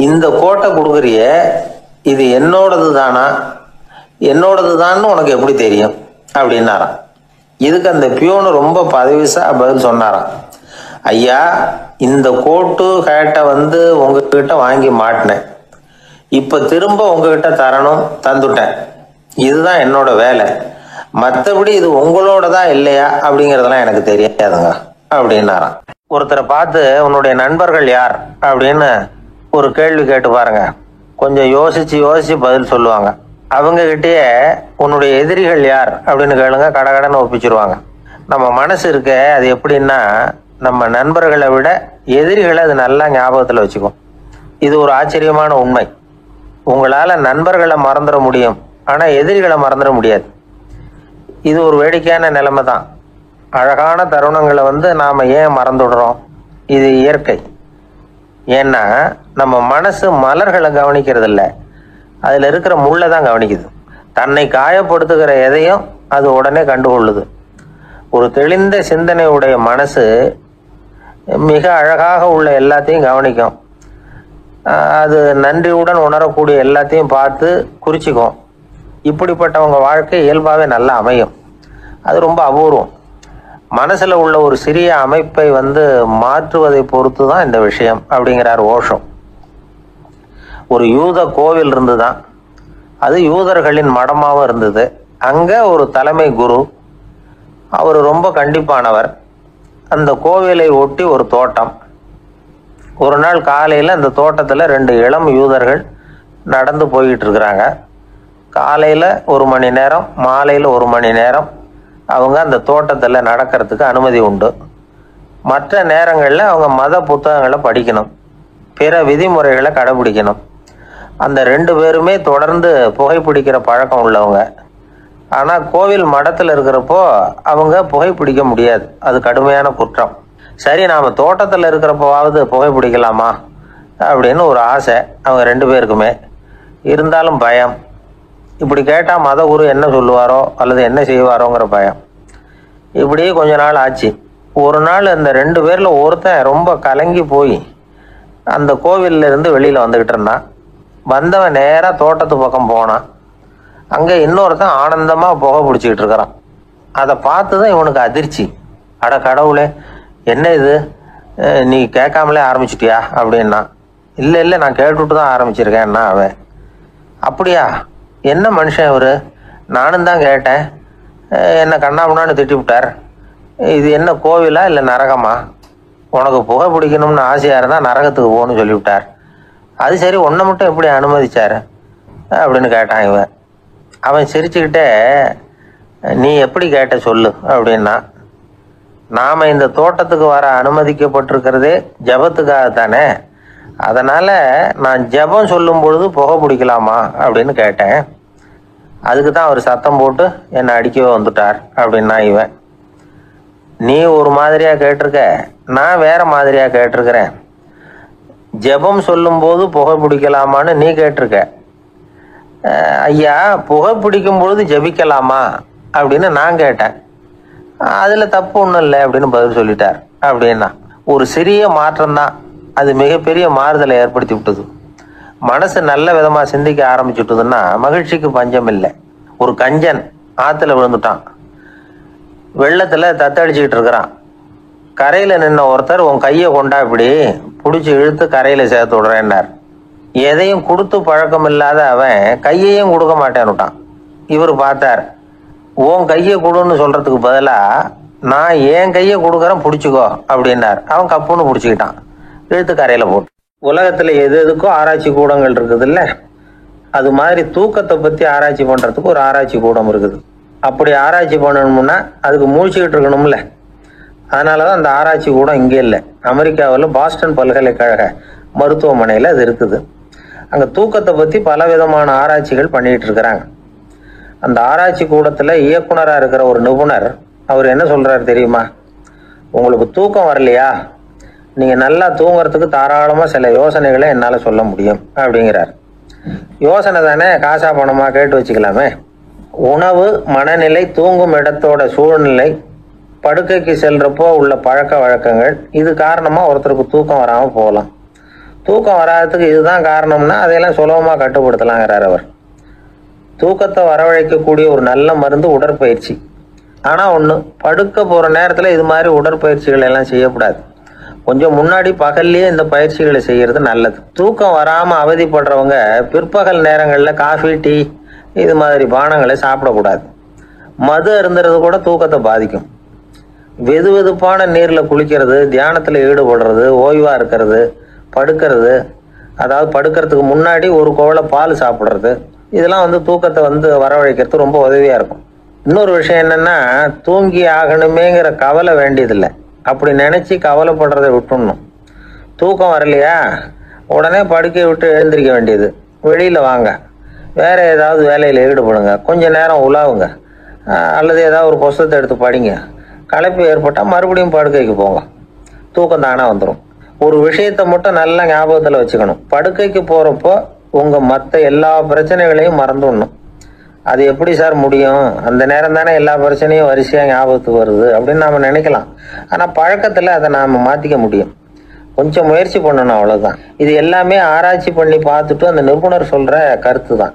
இந்த கோட்டை கொடுக்குறிய, இது என்னோடது தானா, என்னோடது தான்னு உனக்கு எப்படி தெரியும் அப்படின்னாராம். இதுக்கு அந்த பியூனு ரொம்ப பதவிசா பதில் சொன்னாராம். ஐயா, இந்த கோட்டு ஹேட்டை உங்ககிட்ட வாங்கி மாட்டினேன், இப்ப திரும்ப உங்ககிட்ட தரணும், தந்துட்டேன். இதுதான் என்னோட வேலை. மற்றபடி இது உங்களோட தான் இல்லையா அப்படிங்கறதெல்லாம் எனக்கு தெரியாதுங்க அப்படின்னாராம். ஒருத்தரை பார்த்து உன்னுடைய நண்பர்கள் யார் அப்படின்னு ஒரு கேள்வி கேட்டு பாருங்க. கொஞ்சம் யோசிச்சு யோசிச்சு பதில் சொல்லுவாங்க. அவங்க கிட்டயே உன்னுடைய எதிரிகள் யார் அப்படின்னு கேளுங்க, கடகடன்னு ஒப்பிச்சிருவாங்க. நம்ம மனசு இருக்க அது எப்படின்னா, நம்ம நண்பர்களை விட எதிரிகளை அது நல்லா ஞாபகத்தில் வச்சுக்கும். இது ஒரு ஆச்சரியமான உண்மை. உங்களால நண்பர்களை மறந்துட முடியும், ஆனா எதிரிகளை மறந்துட முடியாது. இது ஒரு வேடிக்கையான நிலைமை தான். அழகான தருணங்களை நாம ஏன் மறந்துடுறோம்? இது இயற்கை. ஏன்னா நம்ம மனசு மலர்களை கவனிக்கிறது இல்லை, அதுல இருக்கிற முள்ளை தான் கவனிக்குது. தன்னை காயப்படுத்துகிற எதையும் அது உடனே கண்டுகொள்ளுது. ஒரு தெளிந்த சிந்தனையுடைய மனசு மிக அழகாக உள்ள எல்லாத்தையும் கவனிக்கும். அது நன்றியுடன் உணரக்கூடிய எல்லாத்தையும் பார்த்து குறிச்சிக்கும். இப்படிப்பட்டவங்க வாழ்க்கை இயல்பாகவே நல்லா அமையும். அது ரொம்ப அபூர்வம். மனசுல உள்ள ஒரு சிறிய அமைப்பை மாற்றுவதை பொறுத்து தான் இந்த விஷயம் அப்படிங்கிறார் ஓஷோ. ஒரு யூத கோவில் இருந்துதான், அது யூதர்களின் மடமாவும் இருந்தது. அங்க ஒரு தலைமை குரு, அவர் ரொம்ப கண்டிப்பானவர். அந்த கோவிலை ஒட்டி ஒரு தோட்டம். ஒரு நாள் காலையில அந்த தோட்டத்துல 2 இளம் யூதர்கள் நடந்து போய்கிட்டு இருக்கிறாங்க. காலையில 1 மணி நேரம், மாலையில 1 மணி நேரம் அவங்க அந்த தோட்டத்துல நடக்கிறதுக்கு அனுமதி உண்டு. மற்ற நேரங்கள்ல அவங்க மத புத்தகங்களை படிக்கணும், பிற விதிமுறைகளை கடைபிடிக்கணும். அந்த 2 பேருமே தொடர்ந்து புகைப்பிடிக்கிற பழக்கம் உள்ளவங்க. ஆனா கோவில் மடத்துல இருக்கிறப்போ அவங்க புகைப்பிடிக்க முடியாது, அது கடுமையான குற்றம். சரி, நாம தோட்டத்துல இருக்கிறப்போவாவது புகைப்பிடிக்கலாமா அப்படின்னு ஒரு ஆசை அவங்க 2 பேருக்குமே. இருந்தாலும் பயம். இப்படி கேட்டா மத குரு என்ன சொல்லுவாரோ அல்லது என்ன செய்வாரோங்கிற பயம். இப்படியே கொஞ்ச நாள் ஆச்சு. ஒரு நாள் அந்த 2 பேர்ல ஒருத்தன் ரொம்ப கலங்கி போய் அந்த கோவில்ல இருந்து வெளியில வந்துகிட்டு இருந்தான். வந்தவன் நேரா தோட்டத்து பக்கம் போனான். அங்க இன்னொருத்தன் ஆனந்தமா புகை பிடிச்சிக்கிட்டு இருக்கிறான். அதை பார்த்துதான் இவனுக்கு அதிர்ச்சி. அட கடவுளே, என்ன இது, நீ கேட்காமலே ஆரம்பிச்சிட்டியா அப்படின்னா. இல்லை இல்லை, நான் கேட்டுட்டு தான் ஆரம்பிச்சிருக்கேன்னா அவன். அப்படியா, என்ன மனுஷன் இவரு, நானும் தான் கேட்டேன், என்ன கண்ணாமுன்னான்னு திட்டி விட்டார். இது என்ன கோவிலா இல்லை நரகமா? உனக்கு புகை பிடிக்கணும்னு ஆசையா இருந்தா நரகத்துக்கு போகணும்னு சொல்லிவிட்டார். அது சரி, உன்னை மட்டும் எப்படி அனுமதிச்சாரு அப்படின்னு கேட்டான் இவன். அவன் சிரிச்சுக்கிட்டே, நீ எப்படி கேட்ட சொல்லு அப்படின்னா. நாம இந்த தோட்டத்துக்கு வர அனுமதிக்கப்பட்டிருக்கிறதே ஜபத்துக்காகத்தானே, அதனால நான் ஜபம் சொல்லும் பொழுது புகை பிடிக்கலாமா அப்படின்னு கேட்டேன். அதுக்கு தான் அவர் சத்தம் போட்டு என்னை அடிக்கவே வந்துட்டார் அப்படின்னா இவன். நீ ஒரு மாதிரியா கேட்டிருக்க, நான் வேற மாதிரியா கேட்டிருக்கிறேன். ஜெபம் சொல்லும் போது புகை பிடிக்கலாமான்னு நீ கேட்டிருக்க. ஐயா, புகை பிடிக்கும் பொழுது ஜபிக்கலாமா அப்படின்னு நான் கேட்டேன். அதுல தப்பு ஒன்றும் இல்லை அப்படின்னு பதில் சொல்லிட்டார் அப்படின்னா. ஒரு சிறிய மாற்றம் தான் அது மிகப்பெரிய மாறுதலை ஏற்படுத்தி விட்டது. மனசு நல்ல விதமா சிந்திக்க ஆரம்பிச்சுட்டுதுன்னா மகிழ்ச்சிக்கு பஞ்சம் இல்லை. ஒரு கஞ்சன் ஆத்துல விழுந்துட்டான், வெள்ளத்துல தத்தடிச்சுக்கிட்டு இருக்கிறான். கரையில நின்ன ஒருத்தர், உன் கையை கொண்டா இப்படி பிடிச்சி இழுத்து கரையில சேர்த்து விடுறேன்னார். எதையும் கொடுத்து பழக்கம் இல்லாத அவன் கையையும் கொடுக்க மாட்டேன்னுட்டான். இவர் பார்த்தார், உன் கையை கொடுன்னு சொல்றதுக்கு பதிலா நான் என் கையை கொடுக்குறேன் பிடிச்சிக்கோ அப்படின்னார். அவன் கப்புன்னு பிடிச்சிக்கிட்டான், இழுத்து கரையில போட்டு. உலகத்துல எது எதுக்கோ ஆராய்ச்சி கூடங்கள் இருக்குது இல்ல, அது மாதிரி தூக்கத்தை பத்தி ஆராய்ச்சி பண்றதுக்கு ஒரு ஆராய்ச்சி கூடம் இருக்குது. அப்படி ஆராய்ச்சி பண்ணணும்னா அதுக்கு மூழ்கிக்கிட்டு இருக்கணும்ல. அதனாலதான் அந்த ஆராய்ச்சி கூடம் இங்கே இல்லை. அமெரிக்காவில் பாஸ்டன் பல்கலைக்கழக மருத்துவமனையில் அது இருக்குது. அங்க தூக்கத்தை பத்தி பல விதமான ஆராய்ச்சிகள் பண்ணிட்டு இருக்கிறாங்க. அந்த ஆராய்ச்சி கூடத்துல இயக்குனரா இருக்கிற ஒரு நிபுணர், அவர் என்ன சொல்றாரு தெரியுமா? உங்களுக்கு தூக்கம் வரலையா, நீங்க நல்லா தூங்குறதுக்கு தாராளமா சில யோசனைகளை என்னால சொல்ல முடியும் அப்படிங்கிறார். யோசனை தானே, காசா பணமா கேட்டு வச்சுக்கலாமே. உணவு, மனநிலை, தூங்கும் இடத்தோட சூழ்நிலை, படுக்கைக்கு செல்றப்போ உள்ள பழக்க வழக்கங்கள், இது காரணமா ஒருத்தருக்கு தூக்கம் வராம போகலாம். தூக்கம் வராததுக்கு இதுதான் காரணம்னா அதையெல்லாம் சுலபமா கட்டுப்படுத்தலாங்கிறார் அவர். தூக்கத்தை வரவழைக்கக்கூடிய ஒரு நல்ல மருந்து உடற்பயிற்சி. ஆனா ஒண்ணு, படுக்க போற நேரத்துல இது மாதிரி உடற்பயிற்சிகள் எல்லாம் செய்யக்கூடாது. கொஞ்சம் முன்னாடி பகல்லையே இந்த பயிற்சிகளை செய்யறது நல்லது. தூக்கம் வராம அவதிப்படுறவங்க பிற்பகல் நேரங்கள்ல காஃபி, டீ இது மாதிரி பானங்களை சாப்பிடக்கூடாது. மது அருந்துறது கூட தூக்கத்தை பாதிக்கும். வெது வெதுப்பான நீர்ல குளிக்கிறது, தியானத்துல ஈடுபடுறது, ஓய்வா இருக்கிறது, படுக்கிறது, அதாவது படுக்கிறதுக்கு முன்னாடி ஒரு கோவலை பால் சாப்பிட்றது, இதெல்லாம் தூக்கத்தை வரவழைக்கிறது ரொம்ப உதவியா இருக்கும். இன்னொரு விஷயம் என்னன்னா, தூங்கி ஆகணுமேங்கிற கவலை வேண்டியதில்லை. அப்படி நினைச்சு கவலைப்படுறதை விட்டுடணும். தூக்கம் வரலையா உடனே படுக்கையை விட்டு எழுந்திருக்க வேண்டியது. வெளியில வாங்க, வேற ஏதாவது வேலையில ஈடுபடுங்க, கொஞ்ச நேரம் உலாவுங்க, அல்லது ஏதாவது ஒரு புஸ்தகத்தை எடுத்து படிங்க. களைப்பு ஏற்பட்டால் மறுபடியும் படுக்கைக்கு போங்க, தூக்கம் தானே வந்துடும். ஒரு விஷயத்த மட்டும் நல்லா ஞாபகத்தில் வச்சுக்கணும். படுக்கைக்கு போறப்போ உங்க மற்ற எல்லா பிரச்சனைகளையும் மறந்துடணும். அது எப்படி சார் முடியும்? அந்த நேரம் தானே எல்லா பிரச்சனையும் வரிசையா ஞாபகத்துக்கு வருது அப்படின்னு நாம நினைக்கலாம். ஆனா பழக்கத்துல அதை நாம மாத்திக்க முடியும். கொஞ்சம் முயற்சி பண்ணணும், அவ்வளவுதான். இது எல்லாமே ஆராய்ச்சி பண்ணி பார்த்துட்டு அந்த நிபுணர் சொல்ற கருத்து தான்.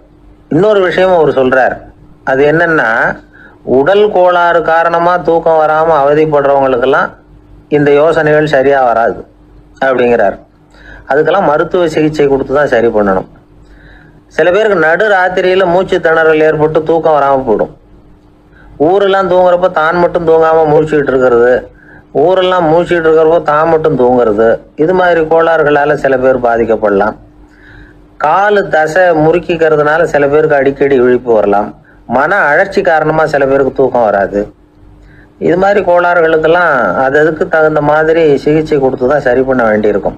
இன்னொரு விஷயமும் அவர் சொல்றார். அது என்னன்னா, உடல் கோளாறு காரணமா தூக்கம் வராம அவதிப்படுறவங்களுக்கெல்லாம் இந்த யோசனைகள் சரியா வராது அப்படிங்கிறார். அதுக்கெல்லாம் மருத்துவ சிகிச்சை கொடுத்து தான் சரி பண்ணணும். சில பேருக்கு நடு ராத்திரியில மூச்சு திணறல் ஏற்பட்டு தூக்கம் வராம போயிடும். ஊரெல்லாம் தூங்குறப்ப தான் மட்டும் தூங்காம மூழ்கிட்டு இருக்கிறது, ஊரெல்லாம் மூழ்கிட்டு இருக்கிறப்போ தான் மட்டும் தூங்குறது, இது மாதிரி கோளாறுகளால சில பேர் பாதிக்கப்படலாம். காலு தசை முறுக்கிக்கிறதுனால சில பேருக்கு அடிக்கடி விழிப்பு வரலாம். மன அழற்சி காரணமா சில பேருக்கு தூக்கம் வராது. இது மாதிரி கோளாறுகளுக்கெல்லாம் அதுக்கு தகுந்த மாதிரி சிகிச்சை கொடுத்து தான் சரி பண்ண வேண்டியிருக்கும்.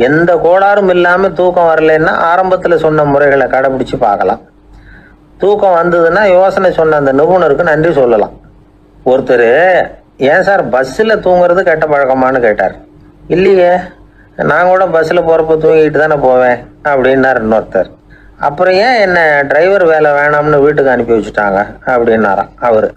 எந்த கோளாறும் இல்லாம தூக்கம் வரலைன்னா ஆரம்பத்துல சொன்ன முறைகளை கடைபிடிச்சு பார்க்கலாம். தூக்கம் வந்ததுன்னா யோசனை சொன்ன அந்த நிபுணருக்கு நன்றி சொல்லலாம். ஒருத்தர், ஏன் சார் பஸ்ஸில் தூங்குறது கெட்ட பழக்கமானு கேட்டார். இல்லையே, நான் கூட பஸ்ஸில் போகிறப்ப தூங்கிட்டு தானே போவேன் அப்படின்னார் இன்னொருத்தர். அப்புறம் ஏன் என்ன டிரைவர் வேலை வேணாம்னு வீட்டுக்கு அனுப்பி வச்சுட்டாங்க அப்படின்னாராம் அவரு.